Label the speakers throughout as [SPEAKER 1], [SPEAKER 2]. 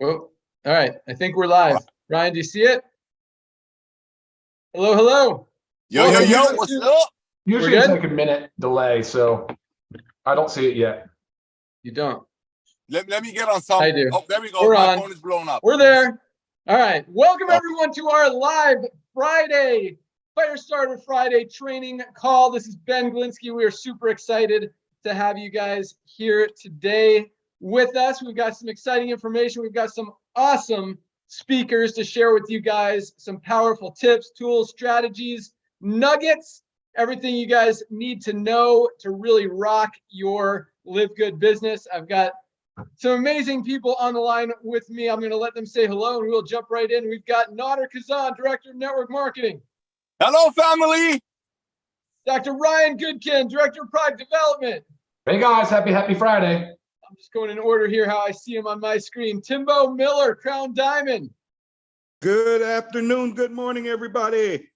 [SPEAKER 1] Oh, all right. I think we're live. Ryan, do you see it? Hello, hello.
[SPEAKER 2] Yo, what's up?
[SPEAKER 3] Usually it's like a minute delay, so I don't see it yet.
[SPEAKER 1] You don't?
[SPEAKER 2] Let me get on some.
[SPEAKER 1] I do.
[SPEAKER 2] Oh, there we go.
[SPEAKER 1] We're
[SPEAKER 2] My
[SPEAKER 1] on.
[SPEAKER 2] phone is blowing up.
[SPEAKER 1] We're there. All right. Welcome everyone to our live Friday, Firestarter Friday training call. This is Ben Glinsky. We are super excited to have you guys here today with us. We've got some exciting information. We've got some awesome speakers to share with you guys, some powerful tips, tools, strategies, nuggets, everything you guys need to know to really rock your LiveGood business. I've got some amazing people on the line with me. I'm going to let them say hello and we'll jump right in. We've got Nader Kazan, Director of Network Marketing.
[SPEAKER 2] Hello, family.
[SPEAKER 1] Dr. Ryan Goodkin, Director of Product Development.
[SPEAKER 3] Hey guys, happy Friday.
[SPEAKER 1] I'm just going in order here how I see him on my screen. Timbo Miller, Crown Diamond.
[SPEAKER 4] Good afternoon, good morning, everybody.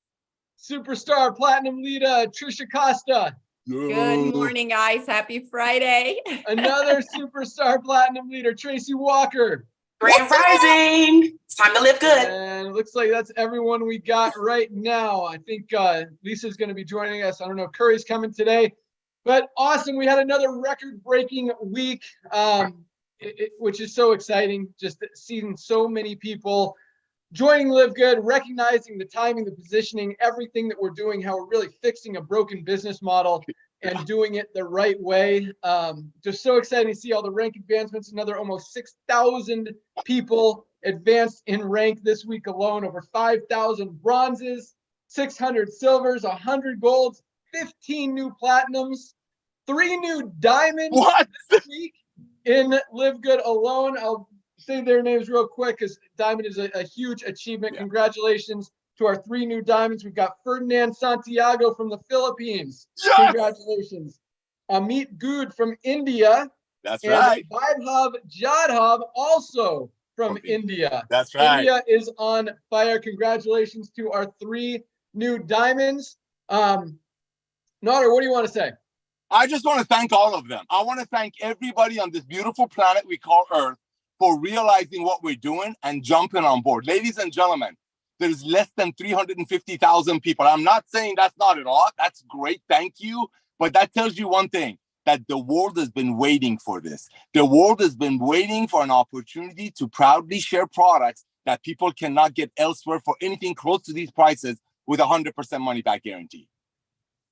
[SPEAKER 1] Superstar Platinum Leader, Trisha Costa.
[SPEAKER 5] Good morning, guys. Happy Friday.
[SPEAKER 1] Another Superstar Platinum Leader, Tracy Walker.
[SPEAKER 6] Grand Rising. It's time to live good.
[SPEAKER 1] And it looks like that's everyone we got right now. I think Lisa's going to be joining us. I don't know if Curry's coming today. But awesome. We had another record-breaking week, which is so exciting. Just seeing so many people joining LiveGood, recognizing the timing, the positioning, everything that we're doing, how we're really fixing a broken business model and doing it the right way. Just so exciting to see all the rank advancements. Another almost 6,000 people advanced in rank this week alone. Over 5,000 bronzes, 600 silvers, 100 golds, 15 new platinums, 3 new diamonds this week in LiveGood alone. I'll say their names real quick because diamond is a huge achievement. Yeah. Congratulations to our 3 new diamonds. We've got Ferdinand Santiago from the Philippines. Yes! Congratulations. Amit Good from India.
[SPEAKER 2] That's
[SPEAKER 1] and
[SPEAKER 2] right.
[SPEAKER 1] Vaibhav Jadhav also from India.
[SPEAKER 2] That's right.
[SPEAKER 1] India is on fire. Congratulations to our 3 new diamonds. Nader, what do you want to say?
[SPEAKER 2] I just want to thank all of them. I want to thank everybody on this beautiful planet we call Earth for realizing what we're doing and jumping on board. Ladies and gentlemen, there's less than 350,000 people. I'm not saying that's not at all. That's great. Thank you. But that tells you one thing, that the world has been waiting for this. The world has been waiting for an opportunity to proudly share products that people cannot get elsewhere for anything close to these prices with 100% money back guarantee.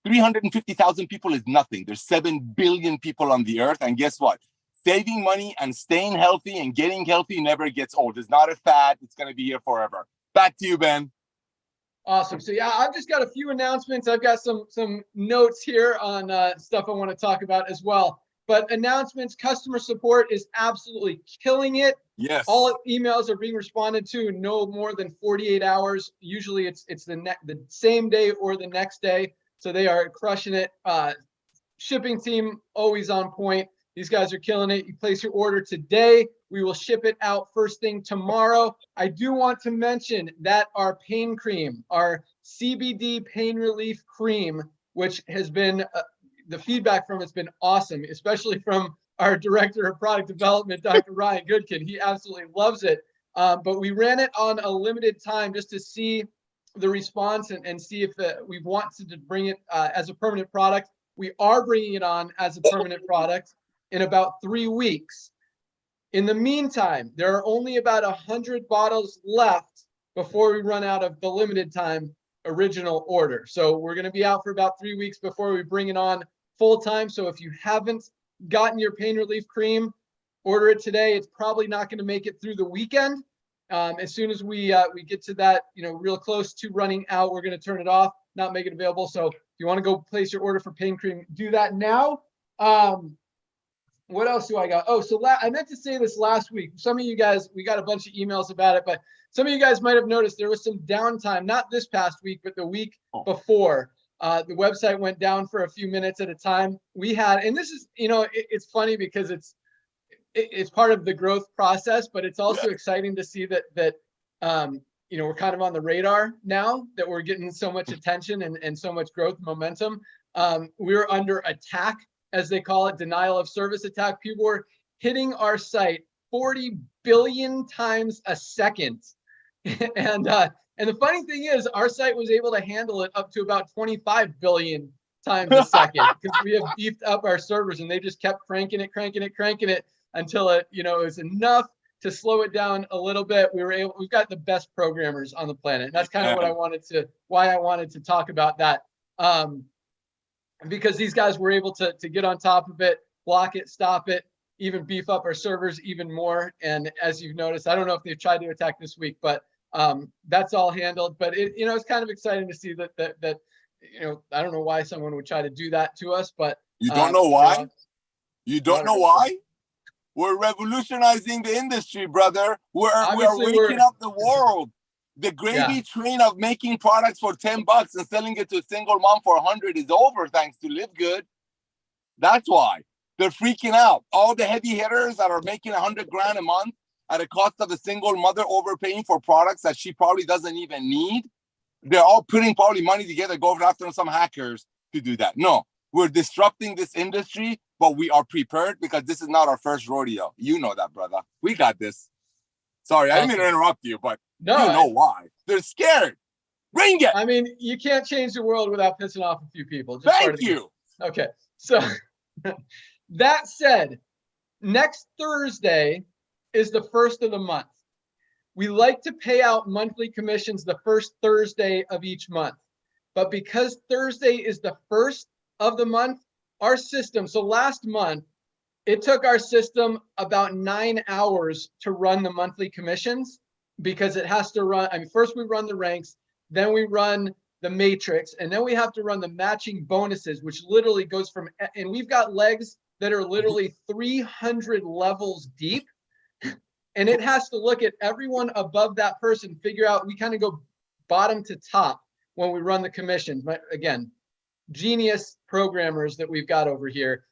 [SPEAKER 2] 350,000 people is nothing. There's 7 billion people on the earth. And guess what? Saving money and staying healthy and getting healthy never gets old. It's not a fad. It's going to be here forever. Back to you, Ben.
[SPEAKER 1] Awesome. So yeah, I've just got a few announcements. I've got some notes here on stuff I want to talk about as well. But announcements, customer support is absolutely killing it.
[SPEAKER 2] Yes.
[SPEAKER 1] All emails are being responded to in no more than 48 hours. Usually it's the same day or the next day. So they are crushing it. Shipping team always on point. These guys are killing it. You place your order today. We will ship it out first thing tomorrow. I do want to mention that our pain cream, our CBD pain relief cream, which has been, the feedback from it's been awesome, especially from our Director of Product Development, Dr. Ryan Goodkin. He absolutely loves it. But we ran it on a limited time just to see the response and see if we want to bring it as a permanent product. We are bringing it on as a permanent product in about 3 weeks. In the meantime, there are only about 100 bottles left before we run out of the limited time original order. So we're going to be out for about 3 weeks before we bring it on full time. So if you haven't gotten your pain relief cream, order it today. It's probably not going to make it through the weekend. As soon as we get to that, real close to running out, we're going to turn it off, not make it available. So if you want to go place your order for pain cream, do that now. What else do I got? Oh, so I meant to say this last week. Some of you guys, we got a bunch of emails about it, but some of you guys might have noticed there was some downtime, not this past week, but the week before. The website went down for a few minutes at a time. We had, and this is, it's funny because it's part of the growth process, but it's also exciting to see that we're kind of on the radar now, that we're getting so much attention and so much growth momentum. We're under attack, as they call it, denial of service attack. People were hitting our site 40 billion times a second. And the funny thing is, our site was able to handle it up to about 25 billion times a second because we have beefed up our servers, and they just kept cranking it until it, you know, it was enough to slow it down a little bit. We've got the best programmers on the planet. And that's kind of why I wanted to talk about that. Because these guys were able to get on top of it, block it, stop it, even beef up our servers even more. And as you've noticed, I don't know if they've tried to attack this week, but that's all handled. But it's kind of exciting to see that I don't know why someone would try to do that to us, but
[SPEAKER 2] you don't know why? You don't know why? We're revolutionizing the industry, brother. We are waking up the world. The gravy train of making products for $10 and selling it to a single mom for 100 is over, thanks to LiveGood. That's why they're freaking out. All the heavy hitters that are making 100 grand a month at a cost of a single mother overpaying for products that she probably doesn't even need. They're all putting probably money together, go after some hackers to do that. No, we're disrupting this industry, but we are prepared because this is not our first rodeo. You know that, brother. We got this. Sorry, I didn't mean to interrupt you, but you know why. They're scared. Bring it.
[SPEAKER 1] I mean, you can't change the world without pissing off a few people.
[SPEAKER 2] Thank you.
[SPEAKER 1] Okay, so that said, next Thursday is the first of the month. We like to pay out monthly commissions the first Thursday of each month. But because Thursday is the first of the month, our system, so last month, it took our system about 9 hours to run the monthly commissions because it has to run. I mean, first we run the ranks, then we run the matrix, and then we have to run the matching bonuses, which literally goes from, and we've got legs that are literally 300 levels deep. And it has to look at everyone above that person, figure out, we kind of go bottom to top when we run the commissions. But again, genius programmers that we've got over here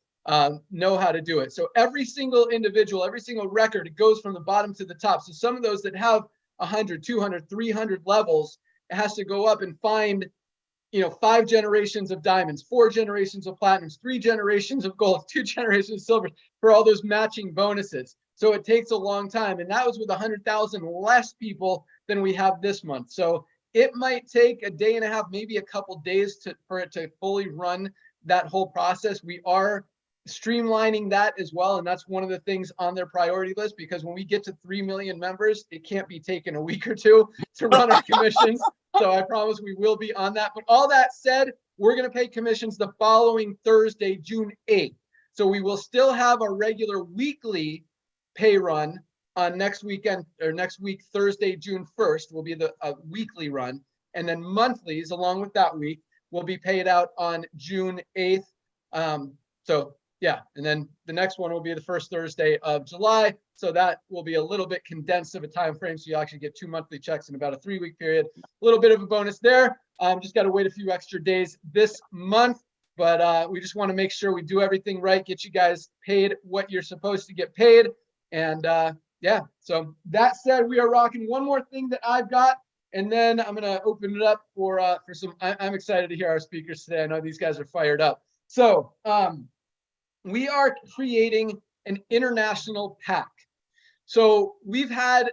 [SPEAKER 1] know how to do it. So every single individual, every single record, it goes from the bottom to the top. So some of those that have 100, 200, 300 levels, it has to go up and find, 5 generations of diamonds, 4 generations of platinums, 3 generations of gold, 2 generations of silver for all those matching bonuses. So it takes a long time. And that was with 100,000 less people than we have this month. So it might take a day and a half, maybe a couple days for it to fully run that whole process. We are streamlining that as well. And that's one of the things on their priority list, because when we get to 3 million members, it can't be taken a week or two to run our commissions. So I promise we will be on that. But all that said, we're going to pay commissions the following Thursday, June 8th. So we will still have a regular weekly pay run on next weekend, or next week, Thursday, June 1st will be the weekly run. And then monthlies along with that week will be paid out on June 8th. So yeah, and then the next one will be the first Thursday of July. So that will be a little bit condensed of a time frame. So you actually get 2 monthly checks in about a 3-week period. A little bit of a bonus there. Just got to wait a few extra days this month, but we just want to make sure we do everything right, get you guys paid what you're supposed to get paid. And yeah, so that said, we are rocking. One more thing that I've got, and then I'm going to open it up for some, I'm excited to hear our speakers today. I know these guys are fired up. So we are creating an international pack. So we've had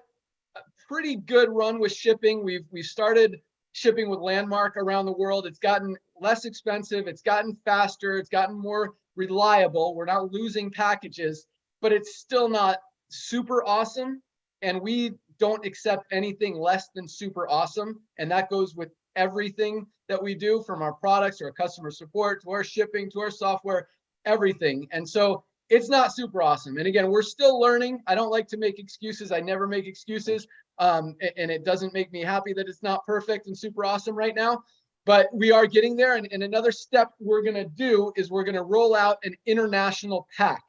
[SPEAKER 1] a pretty good run with shipping. We've started shipping with Landmark around the world. It's gotten less expensive. It's gotten faster. It's gotten more reliable. We're not losing packages, but it's still not super awesome. And we don't accept anything less than super awesome. And that goes with everything that we do, from our products to our customer support, to our shipping, to our software, everything. And so it's not super awesome. And again, we're still learning. I don't like to make excuses. I never make excuses. And it doesn't make me happy that it's not perfect and super awesome right now, but we are getting there. And another step we're going to do is we're going to roll out an international pack.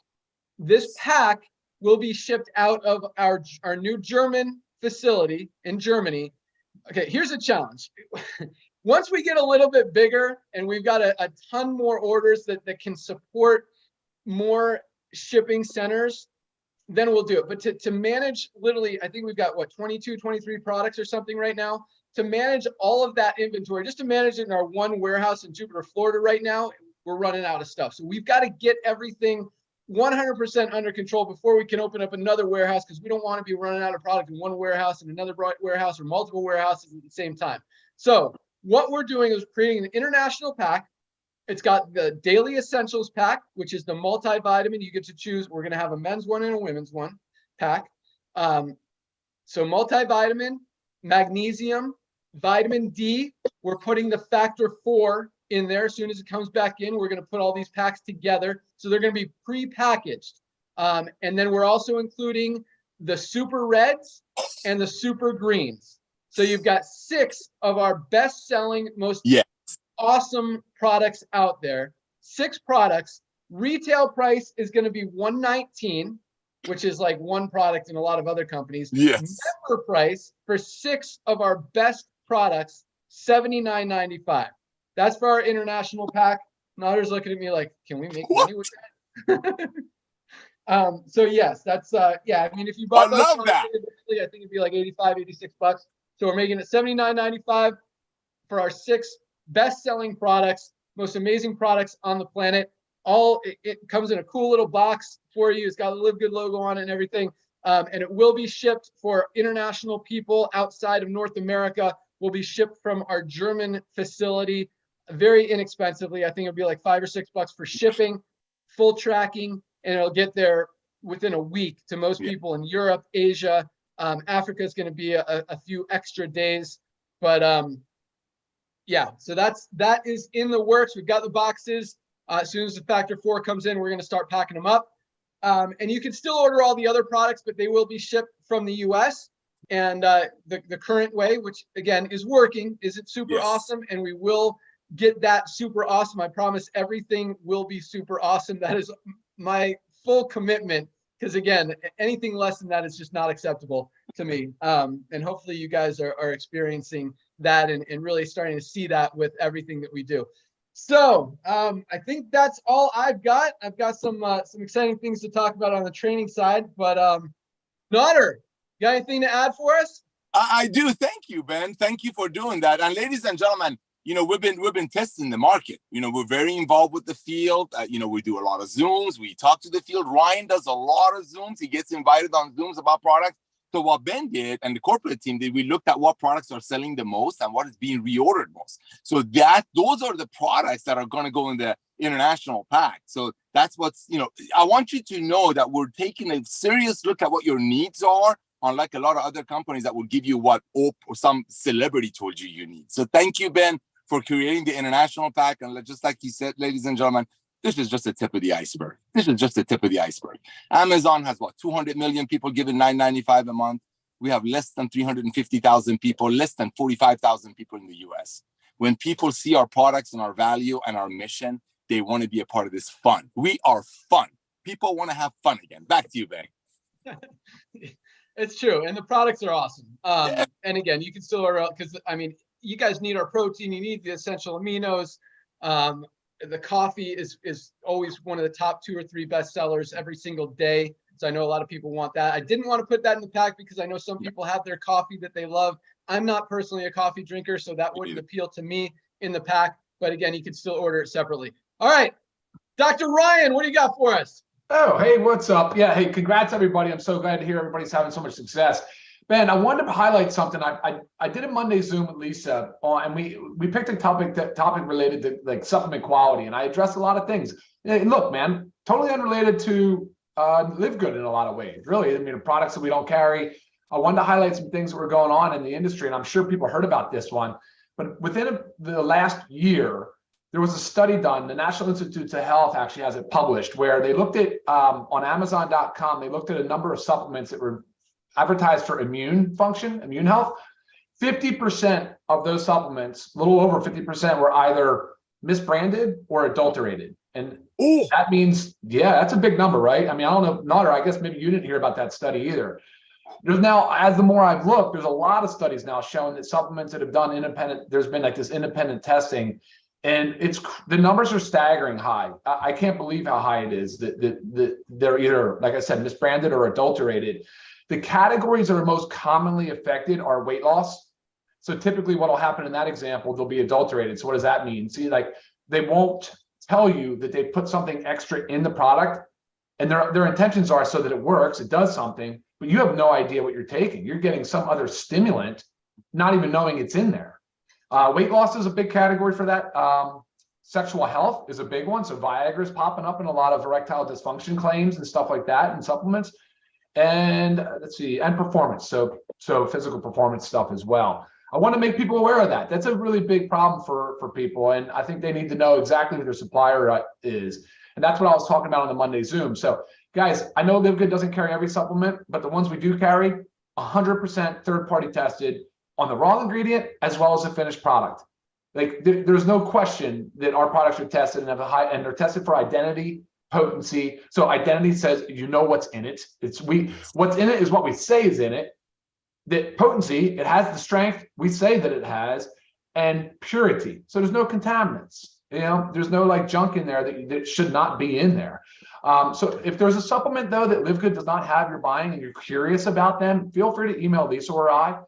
[SPEAKER 1] This pack will be shipped out of our new German facility in Germany. Okay, here's a challenge. Once we get a little bit bigger and we've got a ton more orders that can support more shipping centers, then we'll do it. But to manage, literally, I think we've got, what, 22, 23 products or something right now. To manage all of that inventory, just to manage it in our one warehouse in Jupiter, Florida right now, we're running out of stuff. So we've got to get everything 100% under control before we can open up another warehouse, because we don't want to be running out of product in one warehouse and another warehouse or multiple warehouses at the same time. So what we're doing is creating an international pack. It's got the daily essentials pack, which is the multivitamin. You get to choose. We're going to have a men's one and a women's one pack. So multivitamin, magnesium, vitamin D. We're putting the factor 4 in there. As soon as it comes back in, we're going to put all these packs together. So they're going to be pre-packaged. And then we're also including the super reds and the super greens. So you've got 6 of our best-selling, most awesome products out there. 6 products. Retail price is going to be $119, which is like one product in a lot of other companies.
[SPEAKER 2] Yes.
[SPEAKER 1] Member price for 6 of our best products, $79.95. That's for our international pack. Notter's looking at me like, can we make money with that? So yes, that's yeah. I mean, if you bought those products individually, I think it'd be like $85-86. So we're making it $79.95 for our 6 best-selling products, most amazing products on the planet. It comes in a cool little box for you. It's got a LiveGood logo on it and everything. And it will be shipped for international people outside of North America. Will be shipped from our German facility very inexpensively. I think it'll be like $5 or $6 for shipping, full tracking, and it'll get there within a week to most people in Europe, Asia. Africa is going to be a few extra days, but yeah, so that is in the works. We've got the boxes. As soon as the factor 4 comes in, we're going to start packing them up. And you can still order all the other products, but they will be shipped from the US. And the current way, which again is working, isn't super awesome, and we will get that super awesome. I promise everything will be super awesome. That is my full commitment, because again, anything less than that is just not acceptable to me. And hopefully you guys are experiencing that and really starting to see that with everything that we do. So I think that's all I've got. I've got some exciting things to talk about on the training side, but Notter, you got anything to add for us?
[SPEAKER 2] I do. Thank you, Ben. Thank you for doing that. And ladies and gentlemen, we've been testing the market. We're very involved with the field. We do a lot of Zooms. We talk to the field. Ryan does a lot of Zooms. He gets invited on Zooms about products. So what Ben did and the corporate team did, we looked at what products are selling the most and what is being reordered most. So those are the products that are going to go in the international pack. So that's what's, I want you to know that we're taking a serious look at what your needs are, unlike a lot of other companies that will give you what or some celebrity told you need. So thank you, Ben, for creating the international pack. And just like you said, ladies and gentlemen, this is just the tip of the iceberg. This is just the tip of the iceberg. Amazon has 200 million people giving $9.95 a month. We have less than 350,000 people, less than 45,000 people in the US. When people see our products and our value and our mission, they want to be a part of this fun. We are fun. People want to have fun again. Back to you, Ben.
[SPEAKER 1] It's true. And the products are awesome. And again, you can still order out because, I mean, you guys need our protein. You need the essential aminos. The coffee is always one of the top 2 or 3 best sellers every single day. So I know a lot of people want that. I didn't want to put that in the pack because I know some people have their coffee that they love. I'm not personally a coffee drinker, so that wouldn't appeal to me in the pack. But again, you can still order it separately. All right, Dr. Ryan, what do you got for us?
[SPEAKER 3] Oh, hey, what's up? Yeah, hey, congrats, everybody. I'm so glad to hear everybody's having so much success. Ben, I wanted to highlight something. I did a Monday Zoom with Lisa, and we picked a topic related to like supplement quality, and I addressed a lot of things. Hey, look, man, totally unrelated to LiveGood in a lot of ways. Really, I mean, the products that we don't carry. I wanted to highlight some things that were going on in the industry, and I'm sure people heard about this one. But within the last year, there was a study done. The National Institutes of Health actually has it published, where they looked at on Amazon.com. They looked at a number of supplements that were advertised for immune function, immune health. 50% of those supplements, a little over 50%, were either misbranded or adulterated. And that means, yeah, that's a big number, right? I mean, I don't know, Notter, I guess maybe you didn't hear about that study either. There's now, as the more I've looked, there's a lot of studies now showing that supplements that have done independent, there's been like this independent testing, and the numbers are staggering high. I can't believe how high it is that they're either, like I said, misbranded or adulterated. The categories that are most commonly affected are weight loss. So typically what will happen in that example, they'll be adulterated. So what does that mean? See, like they won't tell you that they put something extra in the product and their intentions are so that it works, it does something, but you have no idea what you're taking. You're getting some other stimulant, not even knowing it's in there. Weight loss is a big category for that. Sexual health is a big one. So Viagra is popping up in a lot of erectile dysfunction claims and stuff like that, and supplements. And let's see, and performance. So physical performance stuff as well. I want to make people aware of that. That's a really big problem for people. And I think they need to know exactly who their supplier is. And that's what I was talking about on the Monday Zoom. So guys, I know LiveGood doesn't carry every supplement, but the ones we do carry, 100% third-party tested on the raw ingredient as well as the finished product. Like there's no question that our products are tested and have a high, and they're tested for identity, potency. So identity says you know what's in it. What's in it is what we say is in it. That potency, it has the strength we say that it has, and purity. So there's no contaminants. You know, there's no like junk in there that should not be in there. So if there's a supplement though that LiveGood does not have you're buying and you're curious about them, feel free to email Lisa or I.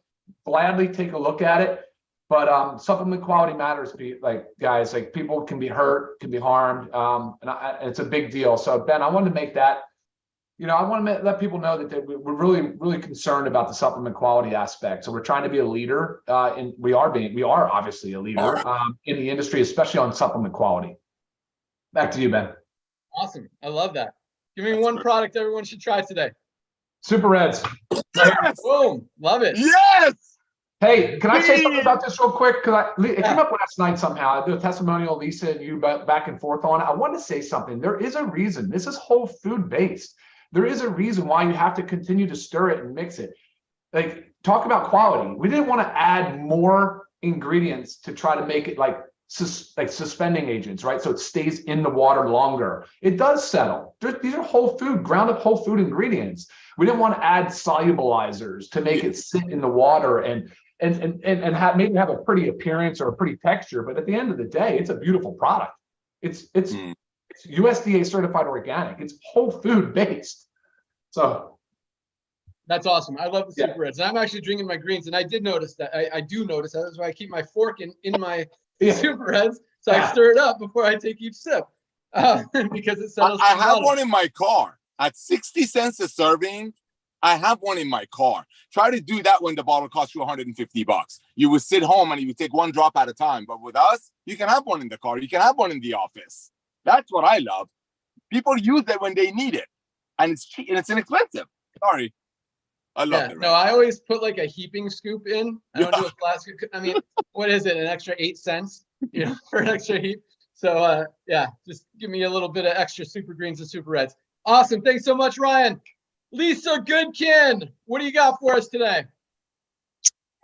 [SPEAKER 3] Gladly take a look at it. But supplement quality matters. Guys, like people can be hurt, can be harmed, and it's a big deal. So Ben, I wanted to make that. I want to let people know that we're really, really concerned about the supplement quality aspect. So we're trying to be a leader, and we are obviously a leader in the industry, especially on supplement quality. Back to you, Ben.
[SPEAKER 1] Awesome. I love that. Give me one product everyone should try today.
[SPEAKER 3] Super Reds.
[SPEAKER 2] Yes!
[SPEAKER 1] Boom. Love it.
[SPEAKER 2] Yes!
[SPEAKER 3] Hey, can I say something about this real quick? Because it came up last night somehow. I did a testimonial, Lisa and you back and forth on it. I want to say something. There is a reason. This is whole food based. There is a reason why you have to continue to stir it and mix it. Like, talk about quality. We didn't want to add more ingredients to try to make it like suspending agents, right? So it stays in the water longer. It does settle. These are whole food, ground up whole food ingredients. We didn't want to add solubilizers to make it sit in the water and maybe have a pretty appearance or a pretty texture. But at the end of the day, it's a beautiful product. It's USDA certified organic. It's whole food based. So
[SPEAKER 1] that's awesome. I love the Super Reds. And I'm actually drinking my greens, and I did notice that. I do notice that. That's why I keep my fork in my Super Reds, so I stir it up before I take each sip because it settles.
[SPEAKER 2] I have one in my car at 60 cents a serving. I have one in my car. Try to do that when the bottle costs you $150. You would sit home and you would take one drop at a time. But with us, you can have one in the car. You can have one in the office. That's what I love. People use it when they need it, and it's cheap and it's inexpensive. Sorry, I love it.
[SPEAKER 1] No, I always put like a heaping scoop in. I don't do a flat scoop. I mean, what is it? An extra 8 cents, for an extra heap. So just give me a little bit of extra Super Greens and Super Reds. Awesome. Thanks so much, Ryan. Lisa Goodkin, what do you got for us today?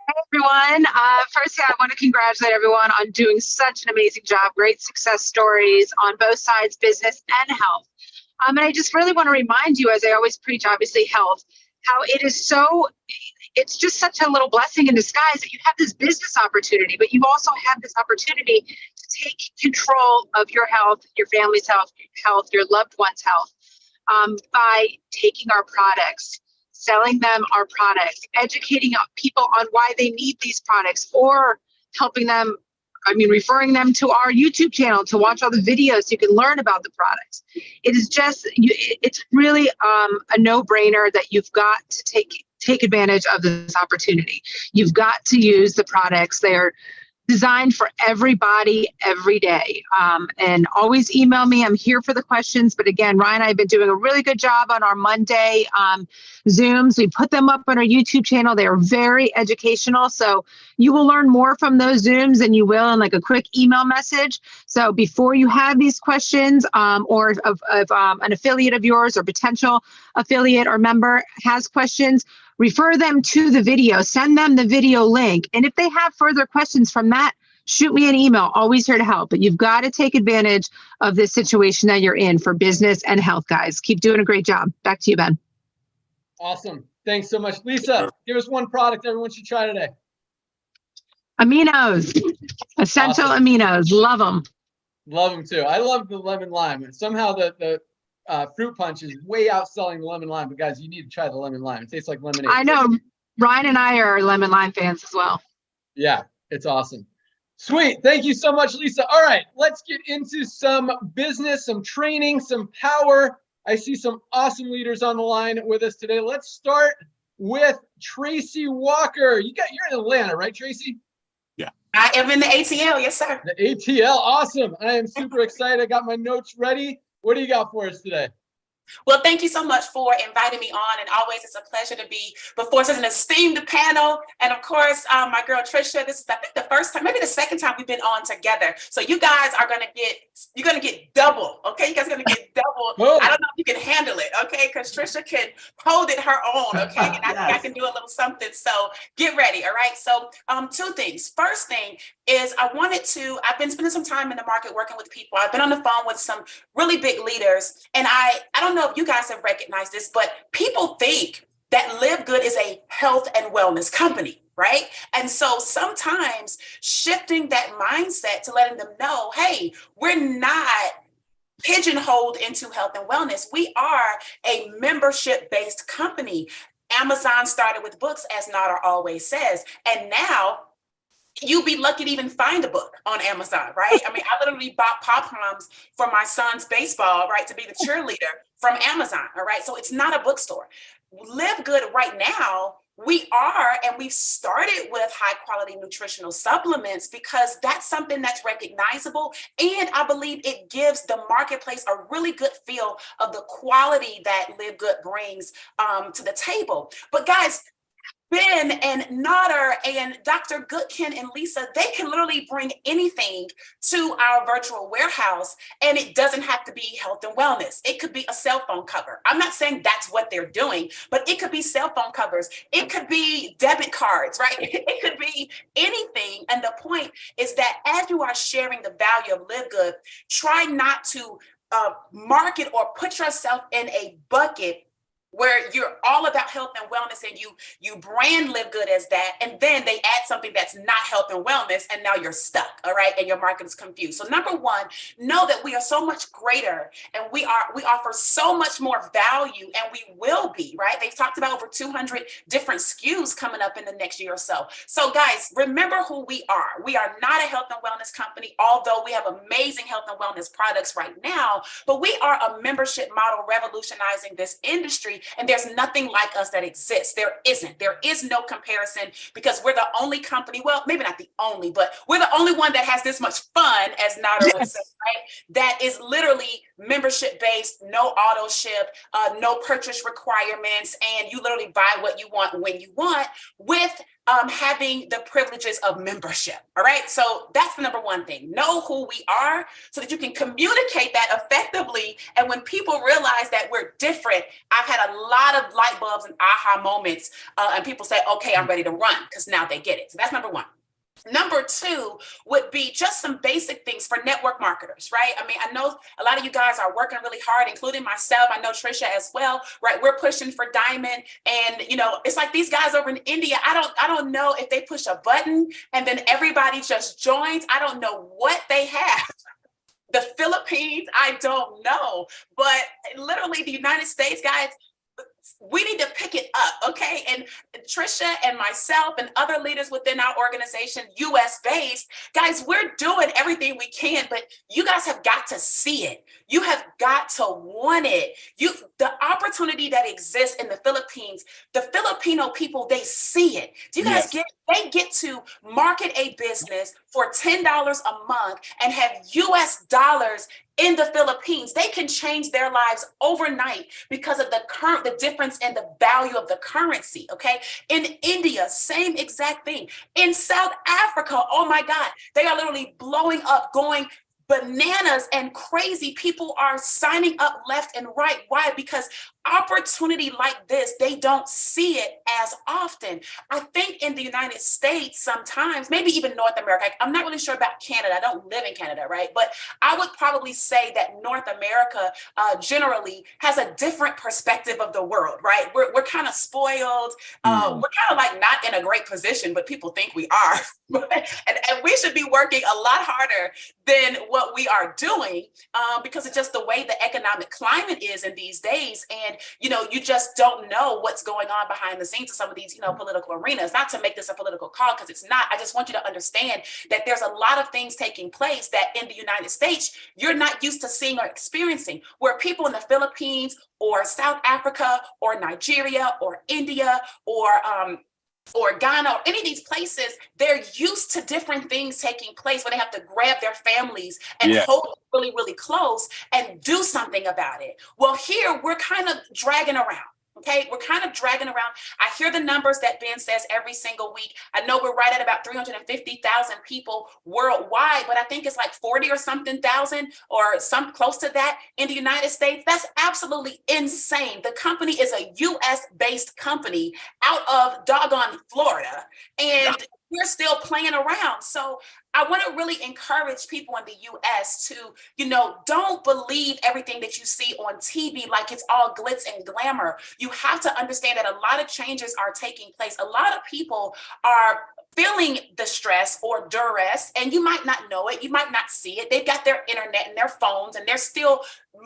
[SPEAKER 7] Hey everyone. First, I want to congratulate everyone on doing such an amazing job. Great success stories on both sides, business and health. And I just really want to remind you, as I always preach, obviously health, how it's just such a little blessing in disguise that you have this business opportunity, but you also have this opportunity to take control of your health, your family's health, your loved one's health, by taking our products, selling them our products, educating people on why they need these products, or referring them to our YouTube channel to watch all the videos so you can learn about the products. It's really a no-brainer that you've got to take advantage of this opportunity. You've got to use the products. They are designed for everybody every day. And always email me. I'm here for the questions. But again, Ryan and I have been doing a really good job on our Monday Zooms. We put them up on our YouTube channel. They are very educational. So you will learn more from those Zooms than you will in like a quick email message. So before you have these questions, or if an affiliate of yours or potential affiliate or member has questions, refer them to the video, send them the video link. And if they have further questions from that, shoot me an email. Always here to help. But you've got to take advantage of this situation that you're in for business and health, guys. Keep doing a great job. Back to you, Ben.
[SPEAKER 1] Awesome. Thanks so much. Lisa, give us one product everyone should try today.
[SPEAKER 7] Aminos. Essential aminos. Love them.
[SPEAKER 1] Love them too. I love the lemon lime. And somehow the fruit punch is way outselling the lemon lime, but guys, you need to try the lemon lime. It tastes like lemonade.
[SPEAKER 7] I know. Ryan and I are lemon lime fans as well.
[SPEAKER 1] Yeah, it's awesome. Sweet. Thank you so much, Lisa. All right, let's get into some business, some training, some power. I see some awesome leaders on the line with us today. Let's start with Tracy Walker. You're in Atlanta, right, Tracy?
[SPEAKER 6] Yeah. I am in the ATL. Yes, sir.
[SPEAKER 1] The ATL. Awesome. I am super excited. I got my notes ready. What do you got for us today?
[SPEAKER 6] Well, thank you so much for inviting me on. And always, it's a pleasure to be before such an esteemed panel. And of course, my girl, Trisha, this is, I think, the first time, maybe the second time we've been on together. So you guys are going to get double. Okay. You guys are going to get double.
[SPEAKER 1] Oh.
[SPEAKER 6] I don't know if you can handle it. Okay. Because Trisha can hold it her own. Okay. And I think I can do a little something. So get ready. All right. So two things. First thing is I've been spending some time in the market working with people. I've been on the phone with some really big leaders. And I don't know if you guys have recognized this, but people think that LiveGood is a health and wellness company, right? And so sometimes shifting that mindset to letting them know, hey, we're not pigeonholed into health and wellness. We are a membership-based company. Amazon started with books, as Nader always says, and now you'd be lucky to even find a book on Amazon, right? I mean, I literally bought pom-poms for my son's baseball, right, to be the cheerleader from Amazon, all right? So it's not a bookstore. LiveGood right now, we've started with high quality nutritional supplements because that's something that's recognizable. And I believe it gives the marketplace a really good feel of the quality that LiveGood brings to the table. But guys, Ben and Nader and Dr. Goodkin and Lisa, they can literally bring anything to our virtual warehouse, and it doesn't have to be health and wellness. It could be a cell phone cover. I'm not saying that's what they're doing, but it could be cell phone covers. It could be debit cards, right? It could be anything. And the point is that as you are sharing the value of LiveGood, try not to market or put yourself in a bucket where you're all about health and wellness and you brand LiveGood as that, and then they add something that's not health and wellness, and now you're stuck, all right? And your market is confused. So number one, know that we are so much greater, and we offer so much more value, and we will be, right? They've talked about over 200 different SKUs coming up in the next year or so. So guys, remember who we are. We are not a health and wellness company, although we have amazing health and wellness products right now, but we are a membership model revolutionizing this industry. And there's nothing like us that exists. There isn't. There is no comparison because we're the only company, well, maybe not the only, but we're the only one that has this much fun, as Nader would say, right? That is literally membership based, no auto ship, no purchase requirements, and you literally buy what you want when you want with having the privileges of membership. All right. So that's the number one thing. Know who we are so that you can communicate that effectively. And when people realize that we're different, I've had a lot of light bulbs and aha moments. And people say, okay, I'm ready to run because now they get it. So that's number one. Number two would be just some basic things for network marketers, right? I mean, I know a lot of you guys are working really hard, including myself. I know Trisha as well, right? We're pushing for Diamond, and it's like these guys over in India. I don't know if they push a button and then everybody just joins. I don't know what they have. The Philippines, I don't know, but literally the United States, guys. We need to pick it up, okay? And Trisha and myself and other leaders within our organization, US based, guys, we're doing everything we can, but you guys have got to see it. You have got to want it. The opportunity that exists in the Philippines, the Filipino people, they see it. Do you guys get it? They get to market a business for $10 a month and have US dollars in the Philippines. They can change their lives overnight because of the difference in the value of the currency, okay? In India, same exact thing. In South Africa, oh my God, they are literally blowing up, going bananas and crazy. People are signing up left and right. Why? Because opportunity like this, they don't see it as often. I think in the United States, sometimes, maybe even North America, I'm not really sure about Canada. I don't live in Canada, right? But I would probably say that North America generally has a different perspective of the world, right? We're kind of spoiled. We're kind of like not in a great position, but people think we are. and we should be working a lot harder than what what we are doing because it's just the way the economic climate is in these days. And, you just don't know what's going on behind the scenes of some of these, political arenas. Not to make this a political call, because it's not. I just want you to understand that there's a lot of things taking place that in the United States, you're not used to seeing or experiencing, where people in the Philippines or South Africa or Nigeria or India or Ghana or any of these places, they're used to different things taking place where they have to grab their families and hold it really, really close and do something about it. Well, here we're kind of dragging around. Okay, we're kind of dragging around. I hear the numbers that Ben says every single week. I know we're right at about 350,000 people worldwide, but I think it's like 40 or something thousand or some close to that in the United States. That's absolutely insane. The company is a US-based company out of doggone Florida, and we're still playing around. So I want to really encourage people in the US to, don't believe everything that you see on TV like it's all glitz and glamour. You have to understand that a lot of changes are taking place. A lot of people are feeling the stress or duress, and you might not know it. You might not see it. They've got their internet and their phones, and they're still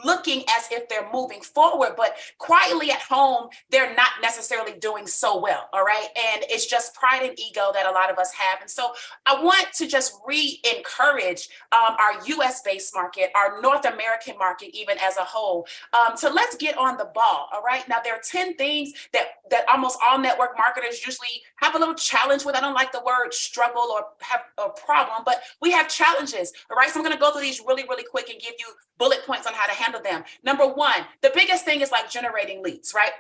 [SPEAKER 6] looking as if they're moving forward, but quietly at home, they're not necessarily doing so well. All right. And it's just pride and ego that a lot of us have. And so I want to just re-encourage our US based market, our North American market, even as a whole. So let's get on the ball. All right. Now, there are 10 things that almost all network marketers usually have a little challenge with. I don't like the word struggle or have a problem, but we have challenges. All right. So I'm going to go through these really, really quick and give you bullet points on how to handle them. Number one, the biggest thing is like generating leads, right?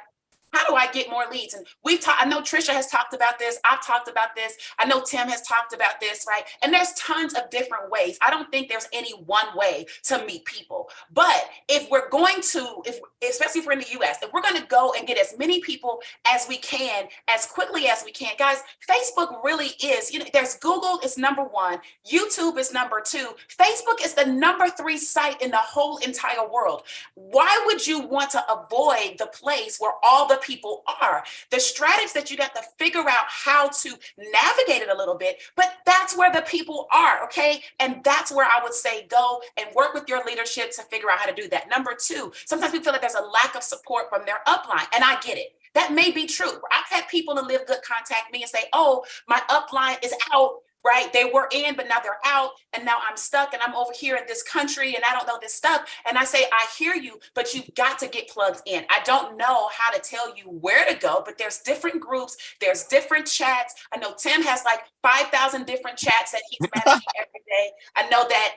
[SPEAKER 6] How do I get more leads? And I know Trisha has talked about this. I've talked about this. I know Tim has talked about this, right? And there's tons of different ways. I don't think there's any one way to meet people. But if we're going to, especially if we're in the US, if we're going to go and get as many people as we can, as quickly as we can, guys, Facebook really is, there's Google is number one. YouTube is number two. Facebook is the number 3 site in the whole entire world. Why would you want to avoid the place where all the people are? The strategies that you got to figure out how to navigate it a little bit, but that's where the people are, okay? And that's where I would say go and work with your leadership to figure out how to do that. Number two, sometimes we feel like there's a lack of support from their upline, and I get it. That may be true. I've had people in LiveGood contact me and say, oh, my upline is out. Right? They were in, but now they're out. And now I'm stuck and I'm over here in this country and I don't know this stuff. And I say, I hear you, but you've got to get plugged in. I don't know how to tell you where to go, but there's different groups. There's different chats. I know Tim has like 5,000 different chats that he's managing every day. I know that,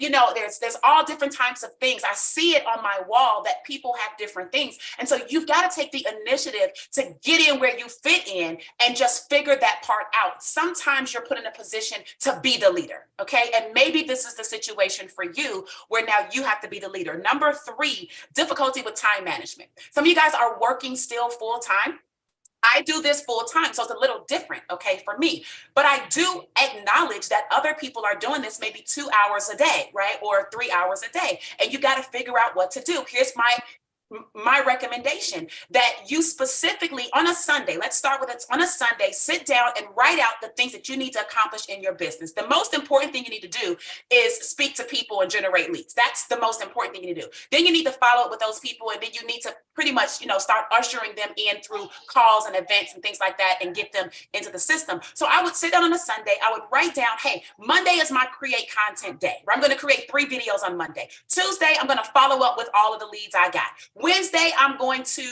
[SPEAKER 6] there's all different types of things. I see it on my wall that people have different things. And so you've got to take the initiative to get in where you fit in and just figure that part out. Sometimes you're put in a position to be the leader, okay? And maybe this is the situation for you where now you have to be the leader. Number 3, difficulty with time management. Some of you guys are working still full time. I do this full time, so it's a little different, okay, for me. But I do acknowledge that other people are doing this maybe 2 hours a day, right? Or 3 hours a day. And you got to figure out what to do. Here's my recommendation, that you specifically on a Sunday, let's start with it, on a Sunday, sit down and write out the things that you need to accomplish in your business. The most important thing you need to do is speak to people and generate leads. That's the most important thing you need to do. Then you need to follow up with those people, and then you need to pretty much, start ushering them in through calls and events and things like that and get them into the system. So I would sit down on a Sunday, I would write down, hey, Monday is my create content day, where I'm going to create 3 videos on Monday. Tuesday, I'm going to follow up with all of the leads I got. Wednesday, I'm going to,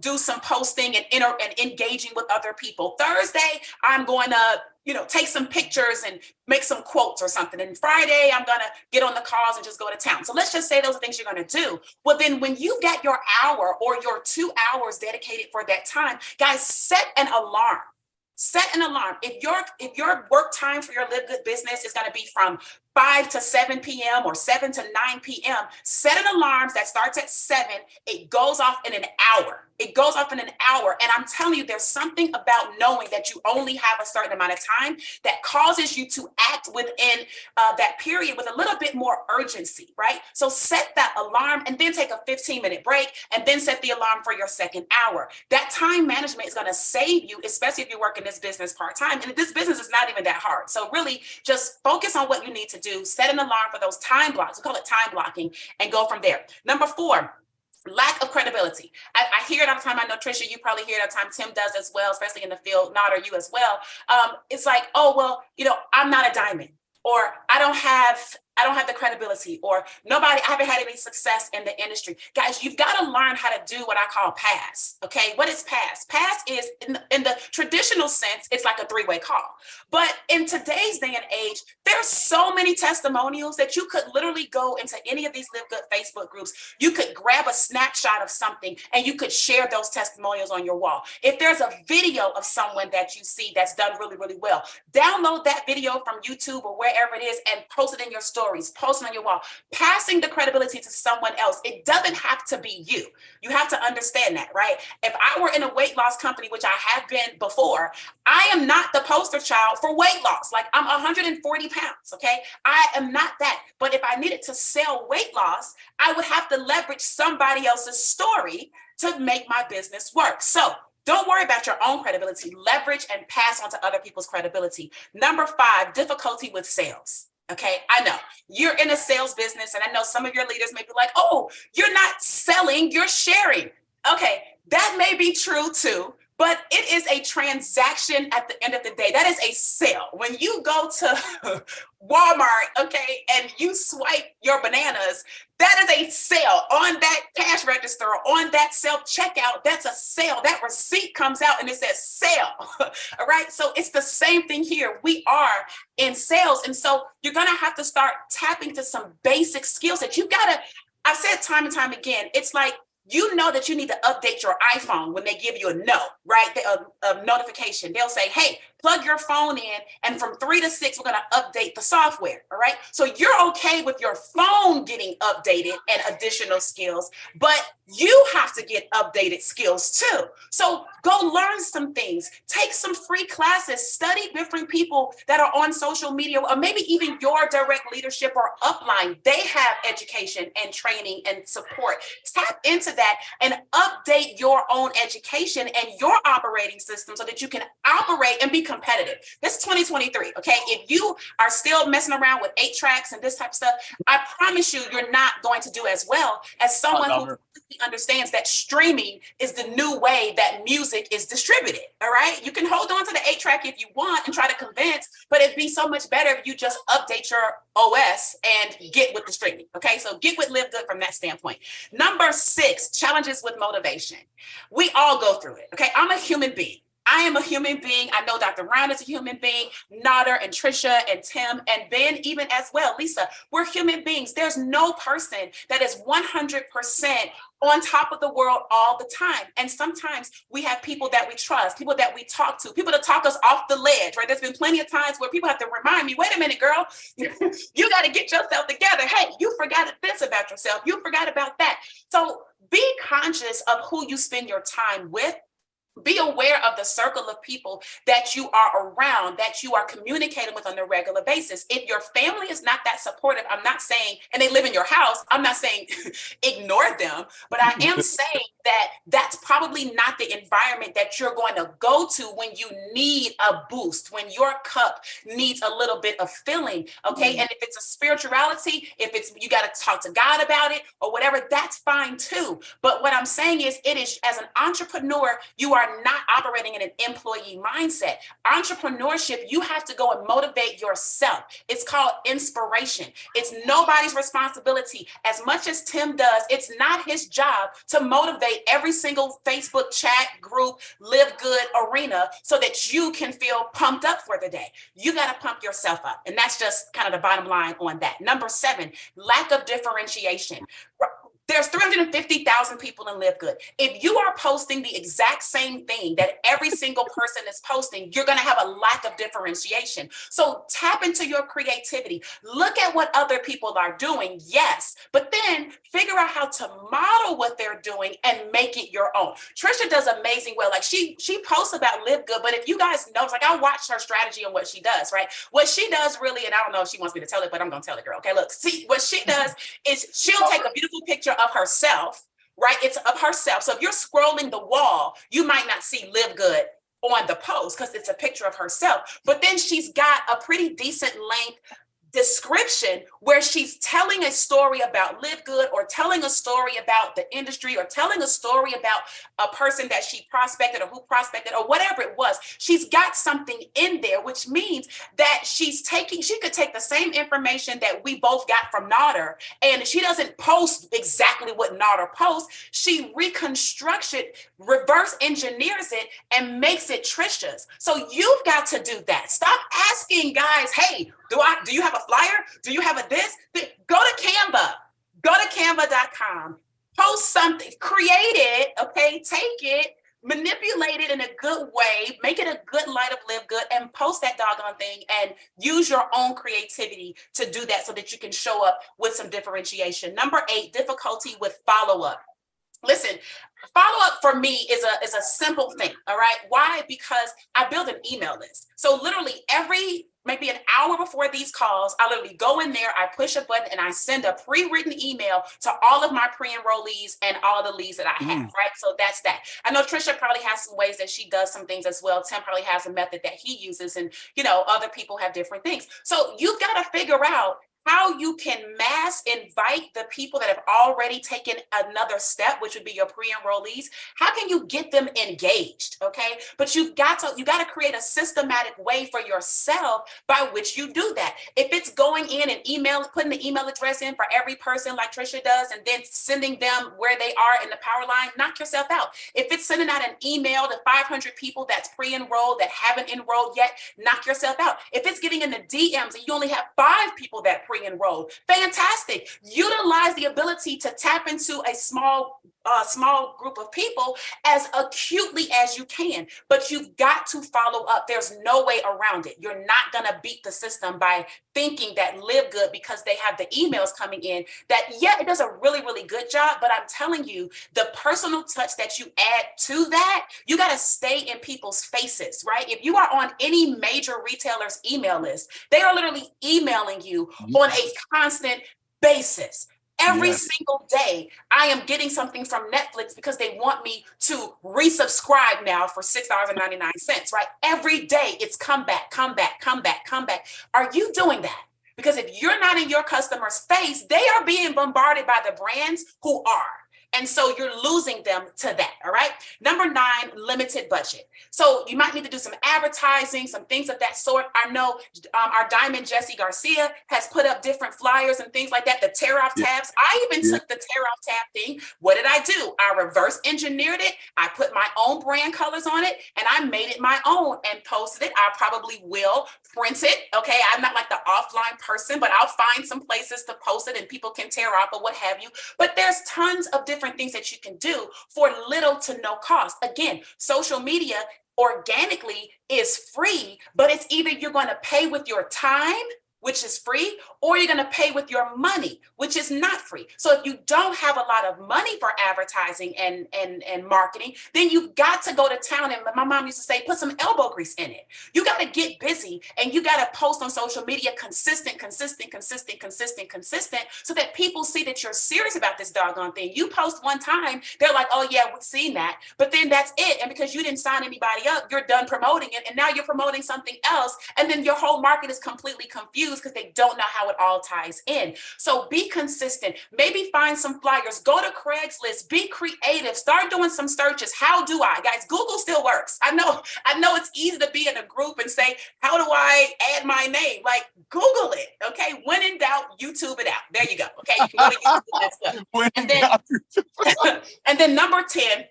[SPEAKER 6] do some posting and engaging with other people. Thursday, I'm going to, take some pictures and make some quotes or something. And Friday, I'm going to get on the calls and just go to town. So let's just say those are things you're going to do. Well, then when you get your hour or your 2 hours dedicated for that time, guys, set an alarm. Set an alarm. If your work time for your LiveGood business is going to be from 5 to 7 p.m. or 7 to 9 p.m., set an alarm that starts at 7. It goes off in an hour. It goes off in an hour. And I'm telling you, there's something about knowing that you only have a certain amount of time that causes you to act within that period with a little bit more urgency, right? So set that alarm and then take a 15-minute break and then set the alarm for your second hour. That time management is going to save you, especially if you're working this business part-time. And this business is not even that hard. So really just focus on what you need to do. do, set an alarm for those time blocks. We call it time blocking, and go from there. Number 4, lack of credibility. I hear it all the time. I know, Trisha, you probably hear it all the time. Tim does as well, especially in the field. Not or you as well. It's like, oh, well, I'm not a diamond, or I don't have the credibility, or I haven't had any success in the industry. Guys, you've got to learn how to do what I call pass. Okay. What is pass? Pass is in the traditional sense, it's like a 3-way call. But in today's day and age, there's so many testimonials that you could literally go into any of these LiveGood Facebook groups. You could grab a snapshot of something and you could share those testimonials on your wall. If there's a video of someone that you see that's done really, really well, download that video from YouTube or wherever it is and post it in your story. Posting on your wall, passing the credibility to someone else. It doesn't have to be you. You have to understand that, right? If I were in a weight loss company, which I have been before, I am not the poster child for weight loss. Like, I'm 140 pounds, okay? I am not that. But if I needed to sell weight loss, I would have to leverage somebody else's story to make my business work. So don't worry about your own credibility. Leverage and pass on to other people's credibility. Number 5, difficulty with sales. Okay, I know you're in a sales business, and I know some of your leaders may be like, oh, you're not selling, you're sharing. Okay, that may be true too, but it is a transaction at the end of the day. That is a sale. When you go to Walmart, okay, and you swipe your bananas, that is a sale on that cash register, on that self-checkout. That's a sale. That receipt comes out and it says sale. All right. So it's the same thing here. We are in sales. And so you're going to have to start tapping to some basic skills that you've got to, I've said time and time again, it's like, you know that you need to update your iPhone when they give you a right? A notification. They'll say, hey, plug your phone in, and from 3 to 6, we're going to update the software, all right? So you're okay with your phone getting updated and additional skills, but you have to get updated skills too. So go learn some things, take some free classes, study different people that are on social media, or maybe even your direct leadership or upline. They have education and training and support. Tap into that and update your own education and your operating system so that you can operate and be competitive. This is 2023, okay? If you are still messing around with 8 tracks and this type of stuff, I promise you, you're not going to do as well as someone who understands that streaming is the new way that music is distributed, all right? You can hold on to the 8-track if you want and try to convince, but it'd be so much better if you just update your OS and get with the streaming, okay? So get with LiveGood from that standpoint. Number 6, challenges with motivation. We all go through it, okay? I'm a human being. I am a human being. I know Dr. Brown is a human being, Nader and Trisha and Tim and Ben even as well. Lisa, we're human beings. There's no person that is 100% on top of the world all the time. And sometimes we have people that we trust, people that we talk to, people that talk us off the ledge, right? There's been plenty of times where people have to remind me, wait a minute, girl, you got to get yourself together. Hey, you forgot this about yourself. You forgot about that. So be conscious of who you spend your time with. Be aware of the circle of people that you are around, that you are communicating with on a regular basis. If your family is not that supportive, I'm not saying, and they live in your house, I'm not saying ignore them, but I am saying that that's probably not the environment that you're going to go to when you need a boost, when your cup needs a little bit of filling, okay? And if it's a spirituality, if it's, you got to talk to God about it or whatever, that's fine too. But what I'm saying is, it is, as an entrepreneur, you are not operating in an employee mindset. Entrepreneurship, you have to go and motivate yourself. It's called inspiration. It's nobody's responsibility. As much as Tim does, it's not his job to motivate every single Facebook chat group, LiveGood arena so that you can feel pumped up for the day. You got to pump yourself up. And that's just kind of the bottom line on that. Number 7, lack of differentiation. There's 350,000 people in LiveGood. If you are posting the exact same thing that every single person is posting, you're going to have a lack of differentiation. So tap into your creativity. Look at what other people are doing, yes, but then figure out how to model what they're doing and make it your own. Trisha does amazing well. Like she posts about LiveGood, but if you guys know, like I watch her strategy on what she does, right? What she does really, and I don't know if she wants me to tell it, but I'm going to tell it, girl. Okay, look, see, what she does is she'll take a beautiful picture of herself, right? It's of herself. So if you're scrolling the wall, you might not see LiveGood on the post because it's a picture of herself. But then she's got a pretty decent length description where she's telling a story about LiveGood, or telling a story about the industry, or telling a story about a person that she prospected or who prospected or whatever it was. She's got something in there, which means that she could take the same information that we both got from Nader, and she doesn't post exactly what Nader posts. She reconstructs it, reverse engineers it, and makes it Trisha's. So you've got to do that. Stop asking guys, hey, do you have a flyer? Do you have a this? Go to Canva. Go to canva.com. Post something, create it, okay? Take it, manipulate it in a good way, make it a good light of LiveGood, and post that doggone thing, and use your own creativity to do that so that you can show up with some differentiation. Number 8, difficulty with follow-up. Listen, follow-up for me is a simple thing, all right? Why? Because I build an email list. So literally maybe an hour before these calls, I literally go in there, I push a button, and I send a pre-written email to all of my pre-enrollees and all the leads that I have, right? So that's that. I know Trisha probably has some ways that she does some things as well. Tim probably has a method that he uses, and other people have different things. So you've got to figure out how you can mass invite the people that have already taken another step, which would be your pre-enrollees. How can you get them engaged? Okay. But you got to create a systematic way for yourself by which you do that. If it's going in and putting the email address in for every person like Trisha does, and then sending them where they are in the power line, knock yourself out. If it's sending out an email to 500 people that's pre-enrolled that haven't enrolled yet, knock yourself out. If it's getting in the DMs and you only have 5 people that pre-enrolled, fantastic. Utilize the ability to tap into a small group of people as acutely as you can, but you've got to follow up. There's no way around it. You're not going to beat the system by thinking that LiveGood, because they have the emails coming in, that it does a really, really good job. But I'm telling you, the personal touch that you add to that, you got to stay in people's faces, right? If you are on any major retailer's email list, they are literally emailing you on a constant basis. Every single day, I am getting something from Netflix because they want me to resubscribe now for $6.99, right? Every day it's come back, come back, come back, come back. Are you doing that? Because if you're not in your customer's face, they are being bombarded by the brands who are. And so you're losing them to that, all right? Number 9, limited budget. So you might need to do some advertising, some things of that sort. I know our Diamond Jessie Garcia has put up different flyers and things like that, the tear off tabs. I even took the tear off tab thing. What did I do? I reverse engineered it. I put my own brand colors on it, and I made it my own and posted it. I probably will print it, okay? I'm not like the offline person, but I'll find some places to post it and people can tear off or what have you. But there's tons of different things that you can do for little to no cost. Again, social media organically is free, but it's either you're going to pay with your time, which is free, or you're going to pay with your money, which is not free. So if you don't have a lot of money for advertising and marketing, then you've got to go to town. And my mom used to say, put some elbow grease in it. You got to get busy, and you got to post on social media consistent, so that people see that you're serious about this doggone thing. You post one time, they're like, oh yeah, we've seen that. But then that's it. And because you didn't sign anybody up, you're done promoting it. And now you're promoting something else. And then your whole market is completely confused because they don't know how it all ties in. So be consistent. Maybe find some flyers. Go to Craigslist. Be creative. Start doing some searches. How do I? Guys, Google still works. I know it's easy to be in a group and say, how do I add my name? Like, Google it. Okay. When in doubt, YouTube it out. There you go. Okay. You can go to YouTube, that's good. And then number 10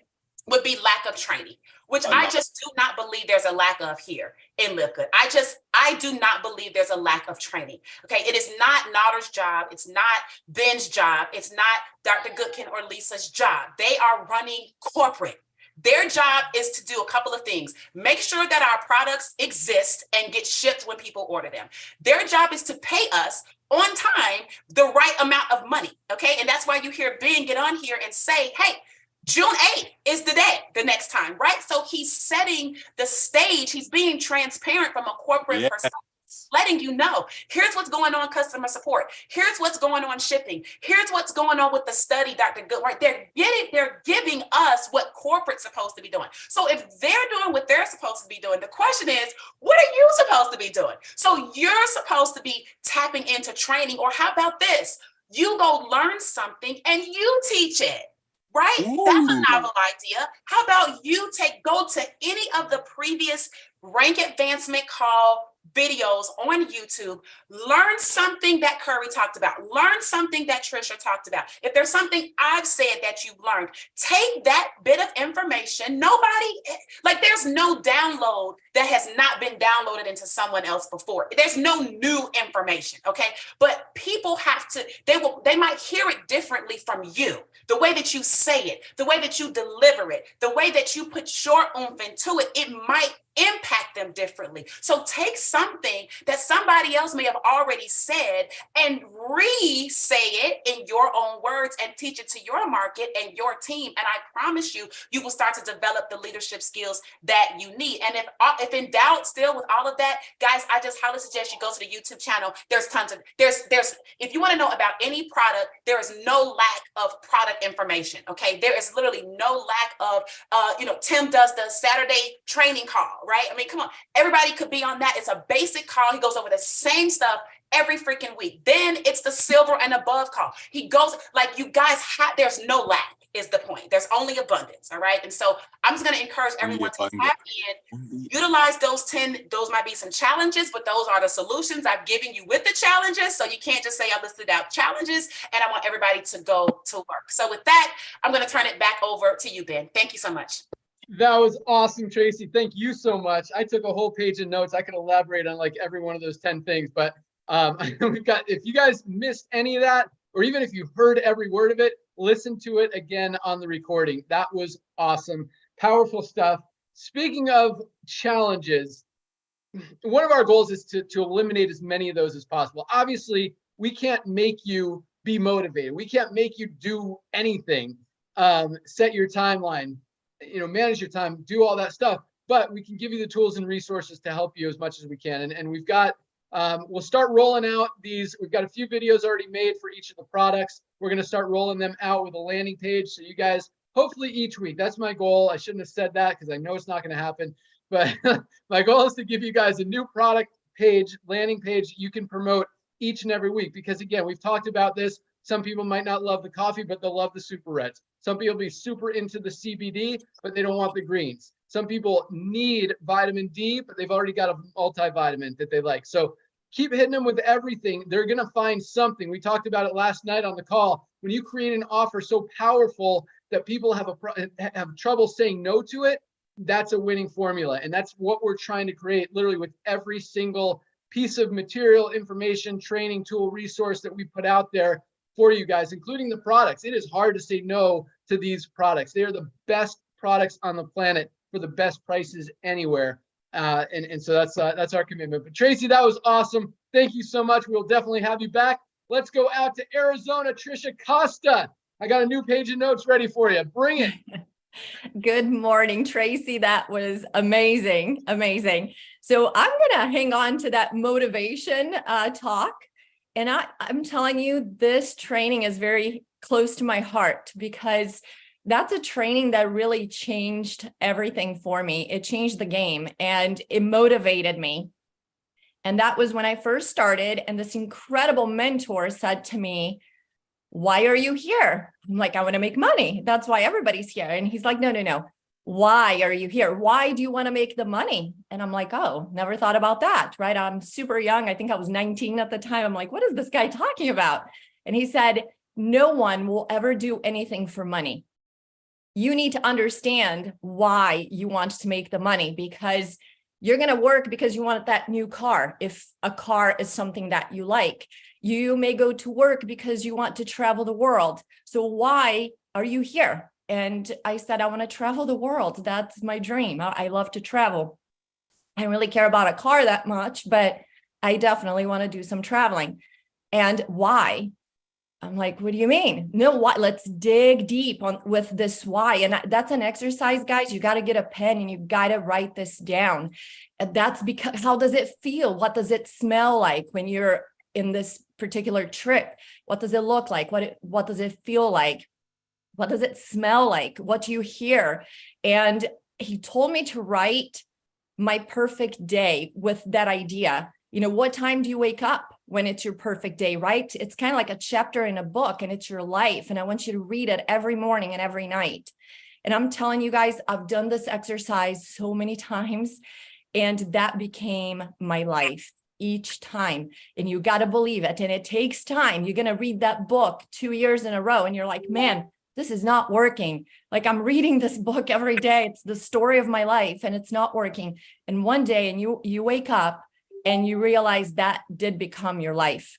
[SPEAKER 6] would be lack of training, which I just do not believe there's a lack of here in LiveGood. I do not believe there's a lack of training. Okay, it is not Nader's job. It's not Ben's job. It's not Dr. Goodkin or Lisa's job. They are running corporate. Their job is to do a couple of things. Make sure that our products exist and get shipped when people order them. Their job is to pay us on time the right amount of money. Okay, and that's why you hear Ben get on here and say, hey, June 8th is the day, the next time, right? So he's setting the stage. He's being transparent from a corporate perspective. letting you know, here's what's going on customer support. Here's what's going on shipping. Here's what's going on with the study, Dr. Good, right? They're giving us what corporate's supposed to be doing. So if they're doing what they're supposed to be doing, the question is, what are you supposed to be doing? So you're supposed to be tapping into training, or how about this? You go learn something and you teach it. Right?
[SPEAKER 2] Ooh.
[SPEAKER 6] That's a novel idea. How about you go to any of the previous rank advancement call videos on YouTube, learn something that Curry talked about, learn something that Trisha talked about. If there's something I've said that you've learned, take that bit of information. There's no download that has not been downloaded into someone else before. There's no new information, okay? But people have to, they might hear it differently from you. The way that you say it, the way that you deliver it, the way that you put your oomph into it, it might impact them differently. So take something that somebody else may have already said and re-say it in your own words and teach it to your market and your team. And I promise you, you will start to develop the leadership skills that you need. And if in doubt still with all of that, guys, I just highly suggest you go to the YouTube channel. There's tons of, if you want to know about any product, there is no lack of product information. Okay. There is literally no lack of, Tim does the Saturday training call, right? I mean, come on, everybody could be on that. It's a basic call. He goes over the same stuff every freaking week. Then it's the silver and above call. He goes like, you guys have, there's no lack is the point. There's only abundance. All right. And so I'm just going to encourage everyone to tap in, utilize those 10, those might be some challenges, but those are the solutions I've given you with the challenges. So you can't just say I listed out challenges and I want everybody to go to work. So with that, I'm going to turn it back over to you, Ben. Thank you so much.
[SPEAKER 1] That was awesome, Tracy. Thank you so much. I took a whole page of notes. I could elaborate on like every one of those 10 things, but we've got, if you guys missed any of that, or even if you heard every word of it, listen to it again on the recording. That was awesome. Powerful stuff. Speaking of challenges, one of our goals is to eliminate as many of those as possible. Obviously, we can't make you be motivated. We can't make you do anything. Set your timeline, manage your time, do all that stuff, but we can give you the tools and resources to help you as much as we can. And we've got, we'll start rolling out these. We've got a few videos already made for each of the products. We're going to start rolling them out with a landing page. So you guys, hopefully each week, that's my goal. I shouldn't have said that because I know it's not going to happen, but my goal is to give you guys a new product page, landing page you can promote each and every week. Because again, we've talked about this. Some people might not love the coffee, but they'll love the super reds. Some people will be super into the CBD, but they don't want the greens. Some people need vitamin D, but they've already got a multivitamin that they like. So keep hitting them with everything. They're going to find something. We talked about it last night on the call. When you create an offer so powerful that people have trouble saying no to it, that's a winning formula. And that's what we're trying to create literally with every single piece of material, information, training, tool, resource that we put out there for you guys, including the products. It is hard to say no to these products. They are the best products on the planet for the best prices anywhere. And so that's our commitment. But Tracy, that was awesome. Thank you so much. We'll definitely have you back. Let's go out to Arizona. Trisha Costa, I got a new page of notes ready for you. Bring it.
[SPEAKER 5] Good morning, Tracy. That was amazing. Amazing. So I'm going to hang on to that motivation talk. And I'm telling you, this training is very close to my heart because that's a training that really changed everything for me. It changed the game and it motivated me. And that was when I first started. And this incredible mentor said to me, "Why are you here?" I'm like, "I want to make money. That's why everybody's here." And he's like, no. Why are you here? Why do you want to make the money? And I'm like, oh, never thought about that, right? I'm super young. I think I was 19 at the time. I'm like, what is this guy talking about? And he said, no one will ever do anything for money. You need to understand why you want to make the money, because you're going to work because you want that new car. If a car is something that you like, you may go to work because you want to travel the world. So why are you here? And I said, I want to travel the world. That's my dream. I love to travel. I don't really care about a car that much, but I definitely want to do some traveling. And why? I'm like, what do you mean? No, what? Let's dig deep on with this why. And that's an exercise, guys. You got to get a pen and you got to write this down. And that's because, how does it feel? What does it smell like when you're in this particular trip? What does it look like? What does it feel like? What does it smell like? What do you hear? And he told me to write my perfect day with that idea. You know, what time do you wake up when it's your perfect day, right? It's kind of like a chapter in a book and it's your life. And I want you to read it every morning and every night. And I'm telling you guys, I've done this exercise so many times and that became my life each time. And you got to believe it. And it takes time. You're going to read that book 2 years in a row and you're like, man, this is not working. Like I'm reading this book every day. It's the story of my life and it's not working. And one day and you wake up and you realize that did become your life.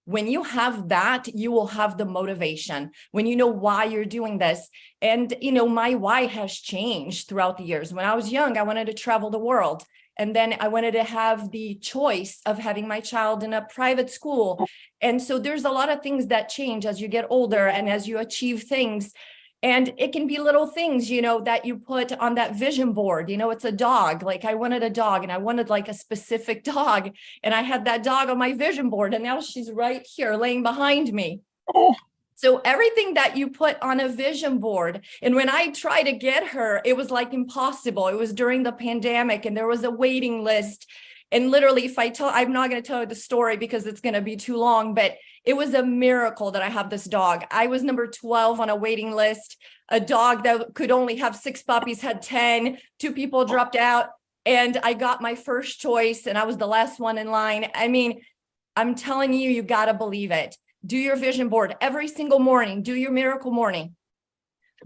[SPEAKER 5] When you have that, you will have the motivation when you know why you're doing this. And, you know, my why has changed throughout the years. When I was young, I wanted to travel the world. And then I wanted to have the choice of having my child in a private school. And so there's a lot of things that change as you get older and as you achieve things. And it can be little things, you know, that you put on that vision board. You know, it's a dog. Like I wanted a dog and I wanted like a specific dog. And I had that dog on my vision board and now she's right here laying behind me.
[SPEAKER 2] Oh.
[SPEAKER 5] So everything that you put on a vision board, and when I tried to get her, it was like impossible. It was during the pandemic and there was a waiting list. And literally, if I'm not going to tell you the story because it's going to be too long, but it was a miracle that I have this dog. I was number 12 on a waiting list. A dog that could only have 6 puppies had 10, 2 people dropped out, and I got my first choice and I was the last one in line. I mean, I'm telling you, you got to believe it. Do your vision board every single morning. Do your miracle morning.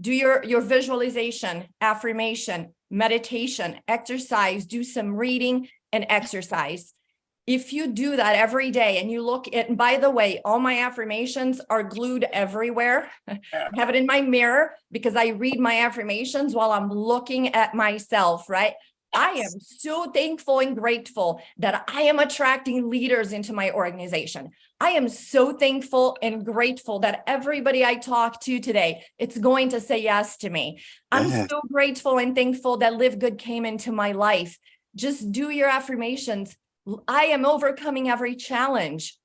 [SPEAKER 5] Do your visualization, affirmation, meditation, exercise, do some reading and exercise. If you do that every day and you look at, and by the way, all my affirmations are glued everywhere. I have it in my mirror because I read my affirmations while I'm looking at myself, right? I am so thankful and grateful that I am attracting leaders into my organization. I am so thankful and grateful that everybody I talk to today, it's going to say yes to me. I'm so grateful and thankful that LiveGood came into my life. Just do your affirmations. I am overcoming every challenge.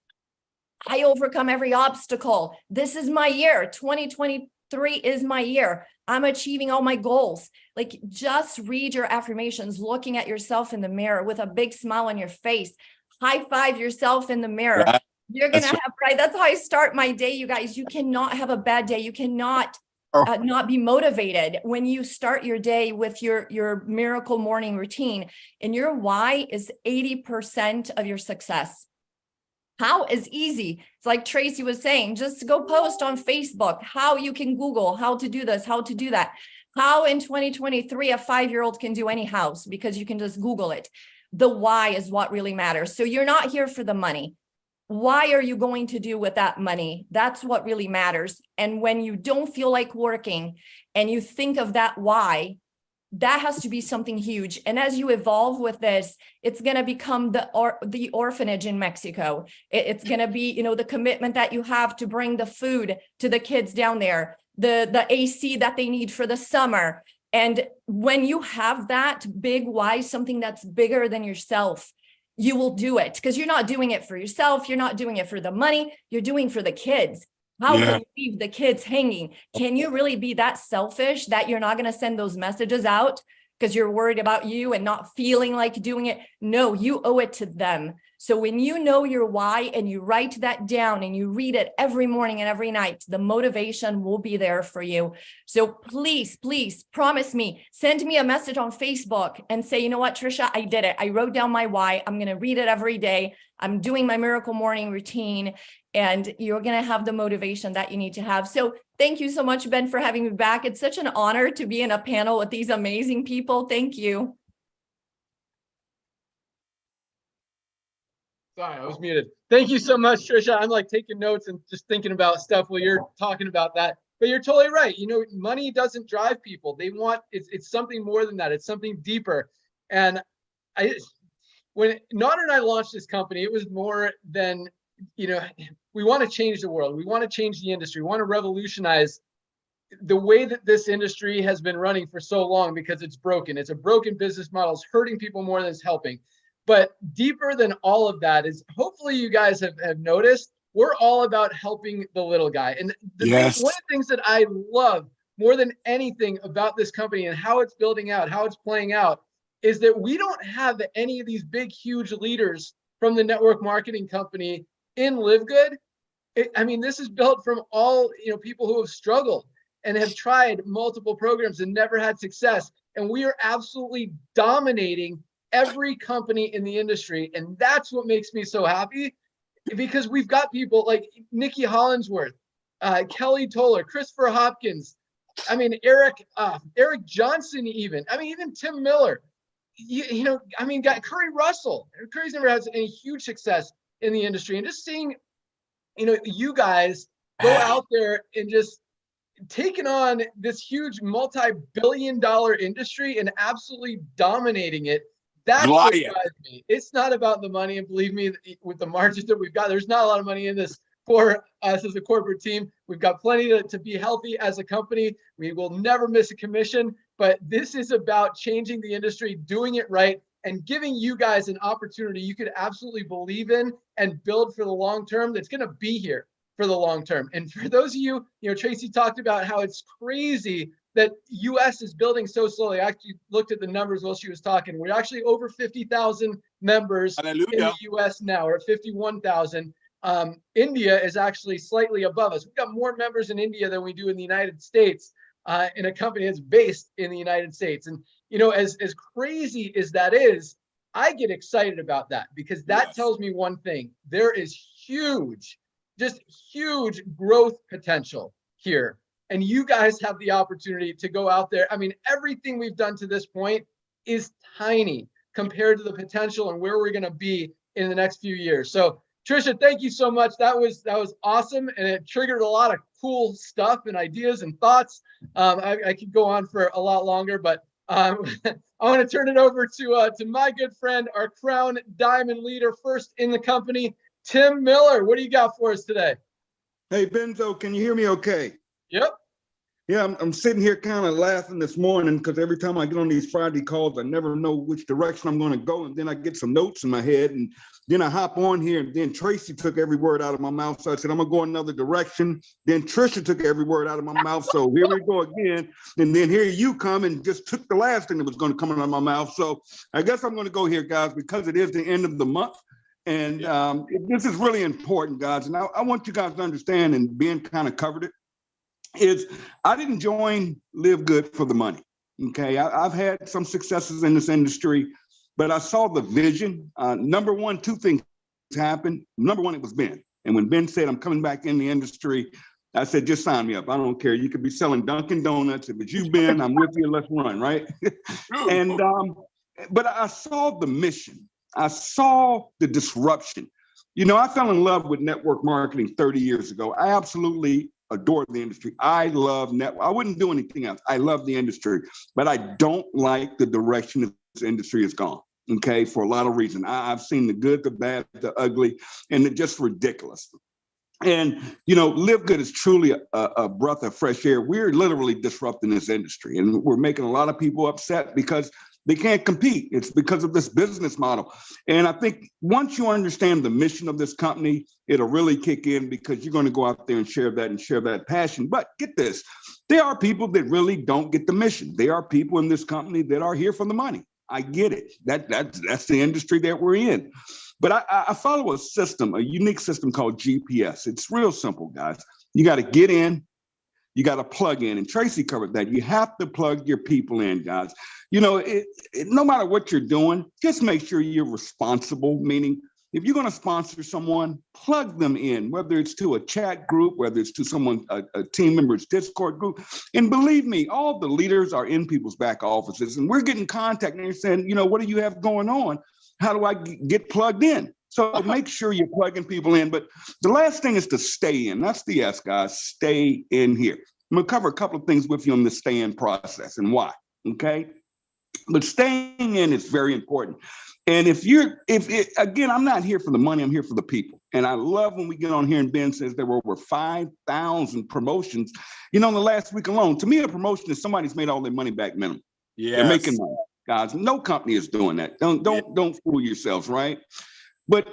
[SPEAKER 5] I overcome every obstacle. This is my year. 2023 is my year. I'm achieving all my goals. Like just read your affirmations, looking at yourself in the mirror with a big smile on your face. High five yourself in the mirror.
[SPEAKER 2] Right.
[SPEAKER 5] You're going to have, right? That's how I start my day, you guys. You cannot have a bad day. You cannot not be motivated when you start your day with your miracle morning routine. And your why is 80% of your success. How is easy? It's like Tracy was saying, just go post on Facebook how you can Google how to do this, how to do that. How in 2023 a 5-year-old can do any house because you can just Google it. The why is what really matters. So you're not here for the money. Why are you going to do with that money? That's what really matters. And when you don't feel like working and you think of that why, that has to be something huge. And as you evolve with this, it's going to become the orphanage in Mexico. It's going to be, you know, the commitment that you have to bring the food to the kids down there, the AC that they need for the summer. And when you have that big why, something that's bigger than yourself, you will do it because you're not doing it for yourself. You're not doing it for the money. You're doing for the kids. How can you leave the kids hanging? Can you really be that selfish that you're not going to send those messages out because you're worried about you and not feeling like doing it? No, you owe it to them. So when you know your why and you write that down and you read it every morning and every night, the motivation will be there for you. So please, please promise me, send me a message on Facebook and say, you know what, Trisha, I did it. I wrote down my why. I'm going to read it every day. I'm doing my miracle morning routine, and you're going to have the motivation that you need to have. So thank you so much, Ben, for having me back. It's such an honor to be in a panel with these amazing people. Thank you.
[SPEAKER 1] Sorry, I was muted. Thank you so much, Trisha. I'm like taking notes and just thinking about stuff while you're talking about that. But you're totally right. You know, money doesn't drive people. They want, it's something more than that. It's something deeper. And when Nader and I launched this company, it was more than, we want to change the world. We want to change the industry. We want to revolutionize the way that this industry has been running for so long, because it's broken. It's a broken business model. It's hurting people more than it's helping. But deeper than all of that is, hopefully you guys have noticed, we're all about helping the little guy. And one of the things that I love more than anything about this company and how it's building out, how it's playing out, is that we don't have any of these big, huge leaders from the network marketing company in LiveGood. This is built from all people who have struggled and have tried multiple programs and never had success. And we are absolutely dominating every company in the industry. And that's what makes me so happy, because we've got people like Nikki Hollingsworth, Kelly Toller, Christopher Hopkins, Eric Johnson, even Tim Miller, got Curry Russell. Curry's never had any huge success in the industry. And just seeing, you guys go out there and just taking on this huge multi-billion-dollar industry and absolutely dominating it. That's what drives me. It's not about the money, and believe me, with the margins that we've got, there's not a lot of money in this for us as a corporate team. We've got plenty to be healthy as a company. We will never miss a commission, but this is about changing the industry, doing it right, and giving you guys an opportunity you could absolutely believe in and build for the long term that's going to be here for the long term. And for those of you, Tracy talked about how it's crazy that US is building so slowly. I actually looked at the numbers while she was talking. We're actually over 50,000 members in the US now. We're at 51,000. India is actually slightly above us. We've got more members in India than we do in the United States, in a company that's based in the United States. And, as crazy as that is, I get excited about that, because that tells me one thing: there is just huge growth potential here. And you guys have the opportunity to go out there. Everything we've done to this point is tiny compared to the potential and where we're going to be in the next few years. So Trisha, thank you so much. That was awesome. And it triggered a lot of cool stuff and ideas and thoughts. I could go on for a lot longer, but I want to turn it over to my good friend, our Crown Diamond leader, first in the company, Tim Miller. What do you got for us today?
[SPEAKER 4] Hey, Benzo, can you hear me okay?
[SPEAKER 1] Yep.
[SPEAKER 4] Yeah, I'm sitting here kind of laughing this morning, because every time I get on these Friday calls, I never know which direction I'm going to go. And then I get some notes in my head, and then I hop on here, and then Tracy took every word out of my mouth. So I said, I'm going to go another direction. Then Trisha took every word out of my mouth. So here we go again. And then here you come and just took the last thing that was going to come out of my mouth. So I guess I'm going to go here, guys, because it is the end of the month. And this is really important, guys. And I want you guys to understand, and Ben kind of covered it, is I didn't join LiveGood for the money. Okay, I've had some successes in this industry, but I saw the vision. Number one, two things happened. Number one, it was Ben. And when Ben said, I'm coming back in the industry, I said, just sign me up. I don't care. You could be selling Dunkin' Donuts. If it's you, Ben, I'm with you. Let's run, right? And but I saw the mission. I saw the disruption. I fell in love with network marketing 30 years ago. I absolutely adore the industry. I love network. I wouldn't do anything else. I love the industry, but I don't like the direction this industry has gone. Okay, for a lot of reasons. I've seen the good, the bad, the ugly, and it's just ridiculous. And LiveGood is truly a breath of fresh air. We're literally disrupting this industry, and we're making a lot of people upset because they can't compete. It's because of this business model. And I think once you understand the mission of this company, it'll really kick in, because you're going to go out there and share that passion. But get this, there are people that really don't get the mission. There are people in this company that are here for the money. I get it. That's the industry that we're in. But I follow a system, a unique system called GPS. It's real simple, guys. You got to get in. You got to plug in, and Tracy covered that. You have to plug your people in, guys. No matter what you're doing, just make sure you're responsible, meaning if you're going to sponsor someone, plug them in, whether it's to a chat group, whether it's to someone, a team member's Discord group. And believe me, all the leaders are in people's back offices, and we're getting contact, and they're saying, what do you have going on? How do I get plugged in? So make sure you're plugging people in. But the last thing is to stay in. That's the S, guys. Stay in here. I'm going to cover a couple of things with you on the stay in process and why. Okay. But staying in is very important. And again, I'm not here for the money, I'm here for the people. And I love when we get on here and Ben says there were over 5,000 promotions, in the last week alone. To me, a promotion is somebody's made all their money back minimum.
[SPEAKER 2] Yes.
[SPEAKER 4] They're making money. Guys, no company is doing that. Don't fool yourselves, right? But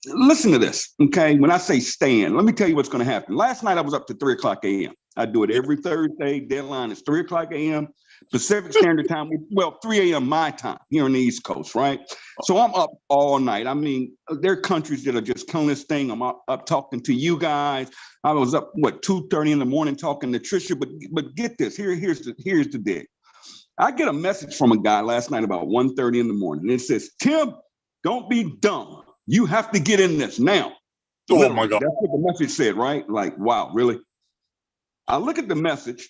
[SPEAKER 4] listen to this, okay? When I say stand, let me tell you what's going to happen. Last night I was up to 3:00 a.m. I do it every Thursday. Deadline is 3:00 a.m. Pacific Standard Time. Well, 3 a.m. my time here on the East Coast, right? So I'm up all night. I mean, there are countries that are just killing this thing. I'm up talking to you guys. I was up 2:30 in the morning talking to Trisha. But get this. Here's the dig. I get a message from a guy last night about 1:30 in the morning. And it says, Tim, don't be dumb. You have to get in this now.
[SPEAKER 2] Oh,
[SPEAKER 4] literally,
[SPEAKER 2] my God.
[SPEAKER 4] That's what the message said, right? Like, wow, really? I look at the message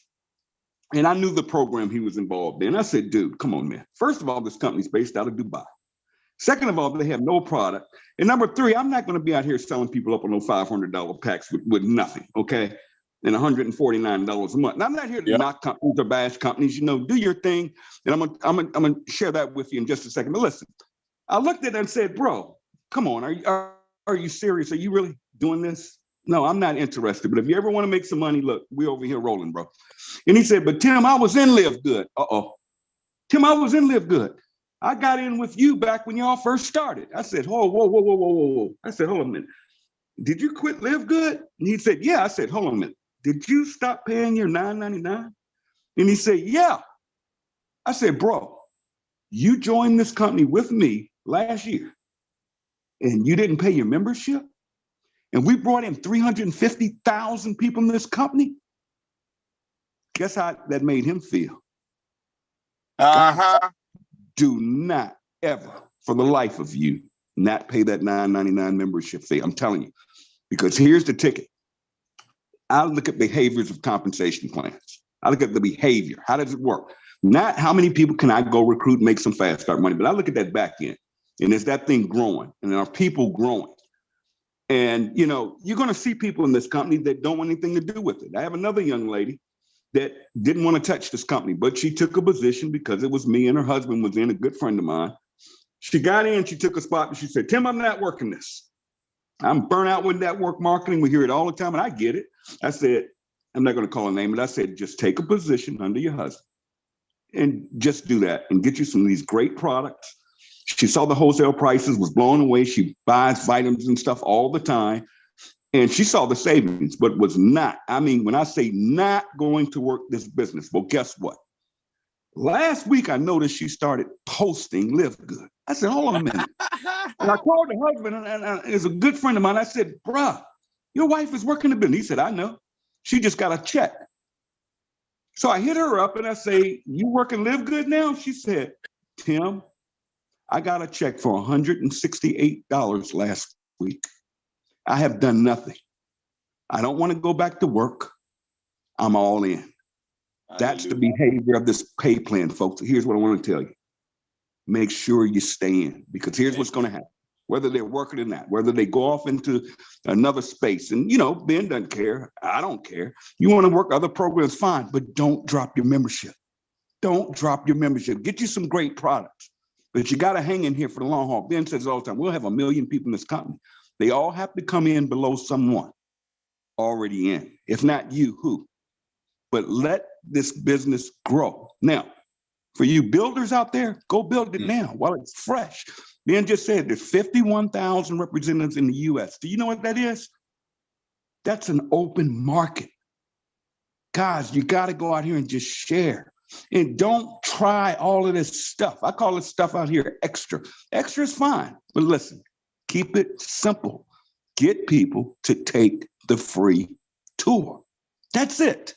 [SPEAKER 4] and I knew the program he was involved in. I said, dude, come on, man. First of all, this company's based out of Dubai. Second of all, they have no product. And number three, I'm not going to be out here selling people up on those $500 packs with nothing, okay? And $149 a month. And I'm not here to knock companies or bash companies. Do your thing. And I'm gonna share that with you in just a second. But listen, I looked at it and said, bro, come on, are you serious? Are you really doing this? No, I'm not interested. But if you ever want to make some money, look, we over here rolling, bro. And he said, but Tim, I was in LiveGood. Tim, I was in LiveGood. I got in with you back when y'all first started. I said, whoa. I said, hold on a minute. Did you quit LiveGood? And he said, yeah. I said, hold on a minute. Did you stop paying your $9.99? And he said, yeah. I said, bro, you joined this company with me last year and you didn't pay your membership? And we brought in 350,000 people in this company? Guess how that made him feel? Do not ever, for the life of you, not pay that $9.99 membership fee. I'm telling you, because here's the ticket. I look at behaviors of compensation plans. I look at the behavior. How does it work? Not how many people can I go recruit and make some fast start money, but I look at that back end. And is that thing growing? And are people growing? And, you're going to see people in this company that don't want anything to do with it. I have another young lady that didn't want to touch this company, but she took a position because it was me and her husband was in, a good friend of mine. She got in, she took a spot, and she said, Tim, I'm not working this. I'm burnt out with network marketing. We hear it all the time, and I get it. I said, I'm not going to call her name, but I said, just take a position under your husband and just do that and get you some of these great products. She saw the wholesale prices, was blown away. She buys vitamins and stuff all the time. And she saw the savings, but was not. I mean, when I say not going to work this business, well, guess what? Last week, I noticed she started posting LiveGood. I said, hold on a minute. And I called her husband, and it's a good friend of mine. I said, bruh, your wife is working the business. He said, I know. She just got a check. So I hit her up and I say, you working LiveGood now? She said, Tim, I got a check for $168 last week. I have done nothing. I don't want to go back to work. I'm all in. That's the behavior of this pay plan, folks. Here's what I want to tell you. Make sure you stay in, because here's what's going to happen. Whether they're working or not, whether they go off into another space. And, Ben doesn't care. I don't care. You want to work other programs, fine, but don't drop your membership. Don't drop your membership. Get you some great products, but you got to hang in here for the long haul. Ben says all the time, we'll have 1 million people in this company. They all have to come in below someone already in. If not you, who? But let this business grow. Now, for you builders out there, go build it now while it's fresh. Ben just said there's 51,000 representatives in the U.S. Do you know what that is? That's an open market. Guys, you got to go out here and just share. And don't try all of this stuff. I call this stuff out here extra. Extra is fine, but listen, keep it simple. Get people to take the free tour. That's it.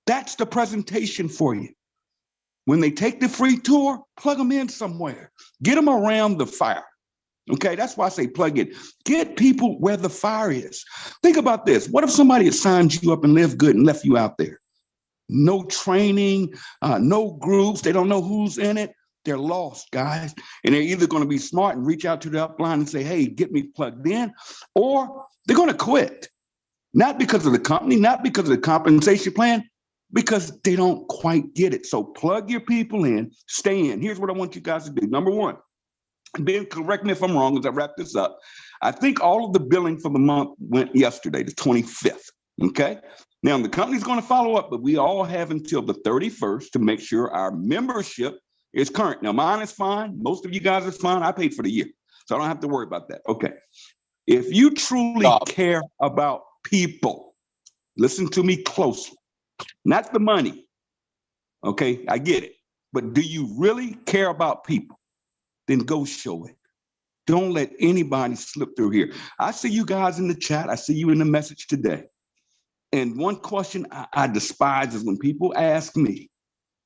[SPEAKER 4] That's the presentation for you. When they take the free tour, plug them in somewhere. Get them around the fire. Okay, that's why I say plug in. Get people where the fire is. Think about this. What if somebody had signed you up and LiveGood and left you out there? No training, no groups. They don't know who's in it. They're lost, guys. And they're either going to be smart and reach out to the upline and say, hey, get me plugged in, or they're going to quit. Not because of the company, not because of the compensation plan, because they don't quite get it. So plug your people in, stay in. Here's what I want you guys to do. Number one, Ben, correct me if I'm wrong as I wrap this up. I think all of the billing for the month went yesterday, the 25th. Okay. Now the company's going to follow up, but we all have until the 31st to make sure our membership is current. Now mine is fine. Most of you guys is fine. I paid for the year, so I don't have to worry about that. Okay. If you truly care about people, listen to me closely. Not the money. Okay, I get it. But do you really care about people? Then go show it. Don't let anybody slip through here. I see you guys in the chat. I see you in the message today. And one question I despise is when people ask me,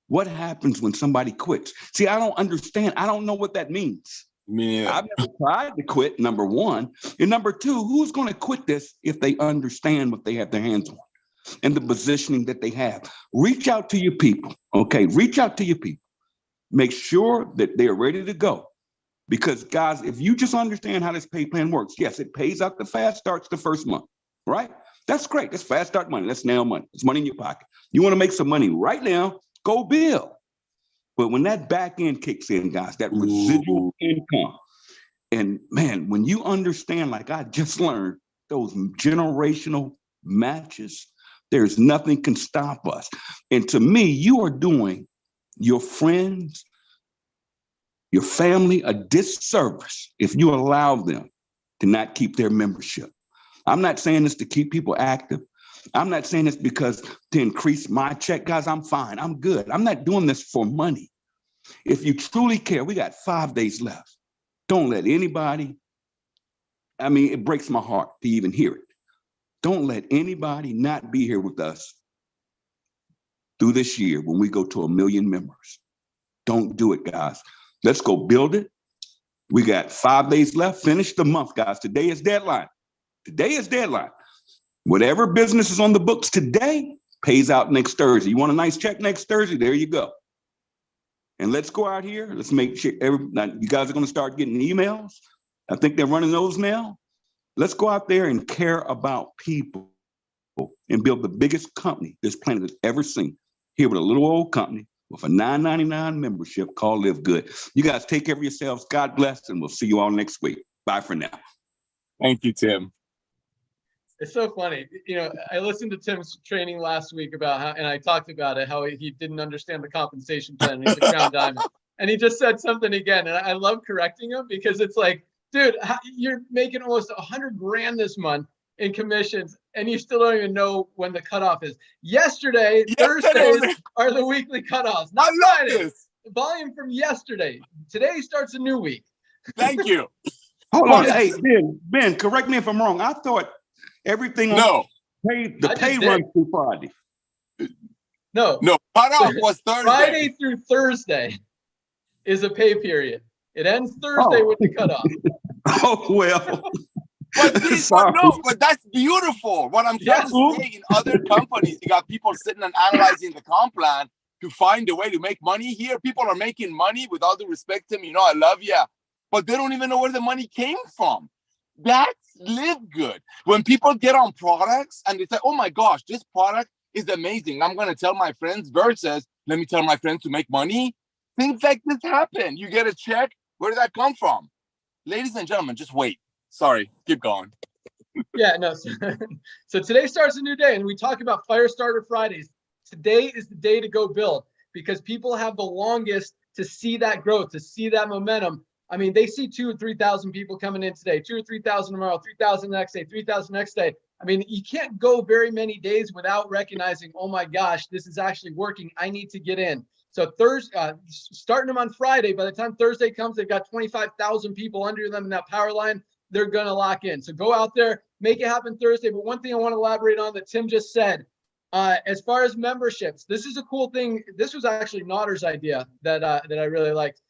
[SPEAKER 4] what happens when somebody quits? See, I don't understand. I don't know what that means.
[SPEAKER 2] Yeah.
[SPEAKER 4] I've never tried to quit, number one. And number two, who's going to quit this if they understand what they have their hands on and the positioning that they have? Reach out to your people, okay? Reach out to your people. Make sure that they're ready to go. Because guys, if you just understand how this pay plan works, yes, it pays out the fast starts the first month, right? That's great. That's fast start money. That's now money. It's money in your pocket. You want to make some money right now, go bill. But when that back end kicks in, guys, that residual income, and man, when you understand, like I just learned, those generational matches, there's nothing can stop us. And to me, you are doing your friends, your family a disservice if you allow them to not keep their membership. I'm not saying this to keep people active. I'm not saying this because to increase my check, guys, I'm fine. I'm good. I'm not doing this for money. If you truly care, we got 5 days left. Don't let anybody, I mean, it breaks my heart to even hear it. Don't let anybody not be here with us through this year when we go to 1 million members. Don't do it, guys. Let's go build it. We got 5 days left. Finish the month, guys. Today is deadline. Today is deadline. Whatever business is on the books today pays out next Thursday. You want a nice check next Thursday? There you go. And let's go out here. Let's make sure you guys are going to start getting emails. I think they're running those now. Let's go out there and care about people and build the biggest company this planet has ever seen. Here with a little old company with a $9.99 membership called LiveGood. You guys take care of yourselves. God bless, and we'll see you all next week. Bye for now.
[SPEAKER 2] Thank you, Tim.
[SPEAKER 1] It's so funny. You know, I listened to Tim's training last week about how, and I talked about it, how he didn't understand the compensation plan. He's a crown diamond. And he just said something again. And I love correcting him because it's like, dude, you're making almost 100 grand this month in commissions, and you still don't even know when the cutoff is. Yesterday, Thursdays are the weekly cutoffs. Not Fridays. Volume from yesterday. Today starts a new week.
[SPEAKER 2] Thank you.
[SPEAKER 4] Hold on. Hey, Ben, correct me if I'm wrong. I thought everything on the pay runs through Friday.
[SPEAKER 1] No,
[SPEAKER 2] cutoff was Thursday.
[SPEAKER 1] Friday through Thursday is a pay period. It ends Thursday with the cutoff.
[SPEAKER 4] Oh, well.
[SPEAKER 2] But that's beautiful. What I'm trying to say, in other companies, you got people sitting and analyzing the comp plan to find a way to make money. Here, people are making money, with all due respect to me. You know, I love you, but they don't even know where the money came from. That's LiveGood. When people get on products and they say, oh my gosh, this product is amazing, I'm going to tell my friends, versus let me tell my friends to make money. Things like this happen. You get a check. Where did that come from? Ladies and gentlemen, just wait. Sorry, keep going.
[SPEAKER 1] Yeah, no. So today starts a new day, and we talk about Firestarter-Fridays. Today is the day to go build, because people have the longest to see that growth, to see that momentum. I mean, they see 2,000 or 3,000 people coming in today, 2,000 or 3,000 tomorrow, 3,000 next day, 3,000 next day. I mean, you can't go very many days without recognizing, oh my gosh, this is actually working. I need to get in. So Thursday, starting them on Friday, by the time Thursday comes, they've got 25,000 people under them in that power line. They're going to lock in. So go out there, make it happen Thursday. But one thing I want to elaborate on that Tim just said, as far as memberships, this is a cool thing. This was actually Notter's idea that I really liked.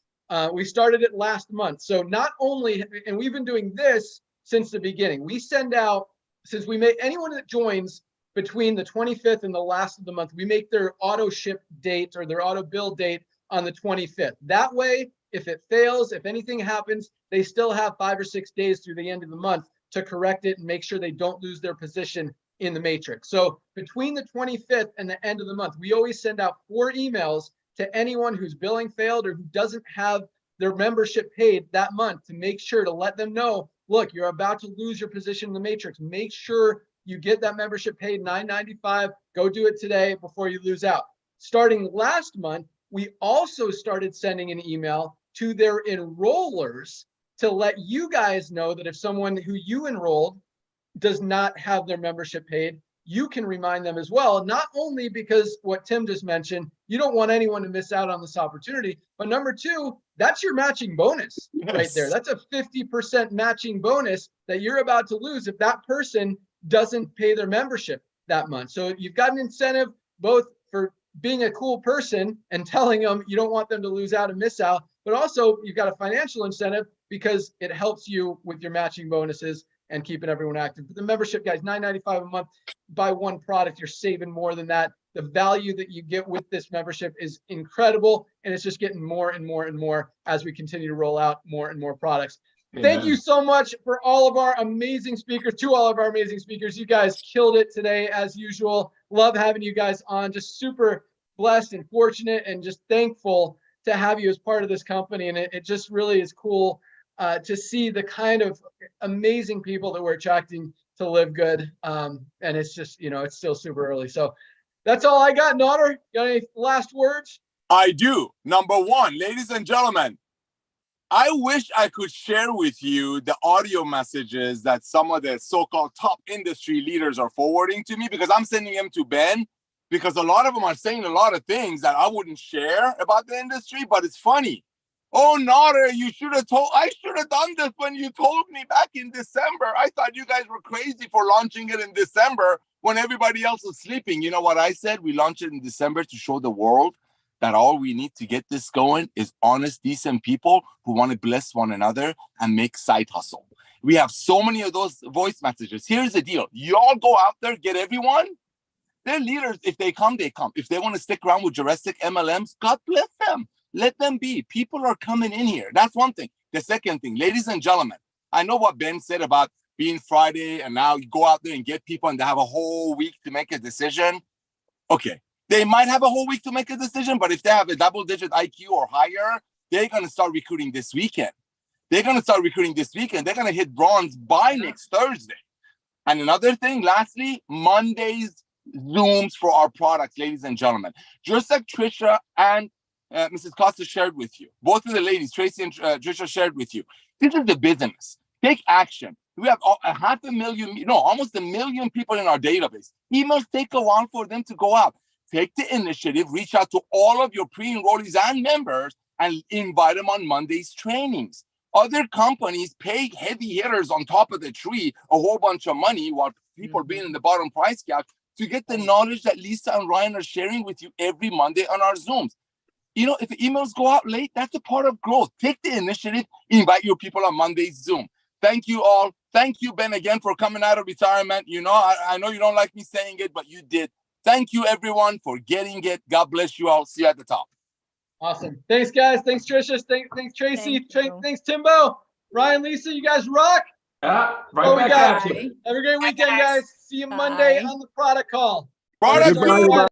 [SPEAKER 1] We started it last month. So not only, and we've been doing this since the beginning, we send out, since we make anyone that joins between the 25th and the last of the month, we make their auto ship date or their auto bill date on the 25th. That way, if it fails, if anything happens, they still have 5 or 6 days through the end of the month to correct it and make sure they don't lose their position in the matrix. So between the 25th and the end of the month, we always send out 4 emails to anyone whose billing failed or who doesn't have their membership paid that month, to make sure to let them know, look, you're about to lose your position in the matrix. Make sure you get that membership paid $9.95. Go do it today before you lose out. Starting last month, we also started sending an email to their enrollers to let you guys know that if someone who you enrolled does not have their membership paid, you can remind them as well. Not only because what Tim just mentioned, you don't want anyone to miss out on this opportunity, but number two, that's your matching bonus right there. That's a 50% matching bonus that you're about to lose if that person doesn't pay their membership that month. So you've got an incentive both for being a cool person and telling them you don't want them to lose out and miss out, but also you've got a financial incentive because it helps you with your matching bonuses and keeping everyone active. But the membership, guys, $9.95 a month. Buy one product, you're saving more than that. The value that you get with this membership is incredible, and it's just getting more and more and more as we continue to roll out more and more products. Thank you so much for all of our amazing speakers, to all of our amazing speakers. You guys killed it today as usual. Love having you guys on. Just super blessed and fortunate and just thankful to have you as part of this company. And it just really is cool to see the kind of amazing people that we're attracting to LiveGood. And it's just, you know, it's still super early. So that's all I got. Naughter, got any last words?
[SPEAKER 2] I do. Number one, ladies and gentlemen, I wish I could share with you the audio messages that some of the so-called top industry leaders are forwarding to me, because I'm sending them to Ben, because a lot of them are saying a lot of things that I wouldn't share about the industry, but it's funny. Oh, Naughter, I should have done this when you told me back in December. I thought you guys were crazy for launching it in December when everybody else was sleeping. You know what I said? We launched it in December to show the world that all we need to get this going is honest, decent people who want to bless one another and make side hustle. We have so many of those voice messages. Here's the deal. You all go out there, get everyone. They're leaders. If they come, they come. If they want to stick around with Jurassic MLMs, God bless them. Let them be. People are coming in here. That's one thing. The second thing, ladies and gentlemen, I know what Ben said about being Friday and now you go out there and get people and they have a whole week to make a decision. Okay. They might have a whole week to make a decision, but if they have a double-digit IQ or higher, they're going to start recruiting this weekend. They're going to hit bronze by next Thursday. And another thing, lastly, Mondays Zooms for our products, ladies and gentlemen. Just like Trisha and Mrs. Costa shared with you, both of the ladies, Tracy and Trisha, shared with you. This is the business. Take action. We have almost 1 million people in our database. Emails take a while for them to go out. Take the initiative, reach out to all of your pre-enrollees and members and invite them on Monday's trainings. Other companies pay heavy hitters on top of the tree a whole bunch of money while people are being in the bottom price gap to get the knowledge that Lisa and Ryan are sharing with you every Monday on our Zooms. You know, if the emails go out late, that's a part of growth. Take the initiative, invite your people on Monday's Zoom. Thank you all. Thank you, Ben, again, for coming out of retirement. You know, I know you don't like me saying it, but you did. Thank you, everyone, for getting it. God bless you all. See you at the top.
[SPEAKER 1] Awesome. Thanks, guys. Thanks, Trisha. Thanks, Tracy. Thanks, Timbo. Ryan, Lisa, you guys rock.
[SPEAKER 3] Yeah, right back at you.
[SPEAKER 1] Have a great weekend, guys. See you Monday on the product call.
[SPEAKER 2] Product
[SPEAKER 4] Goodbye, everybody.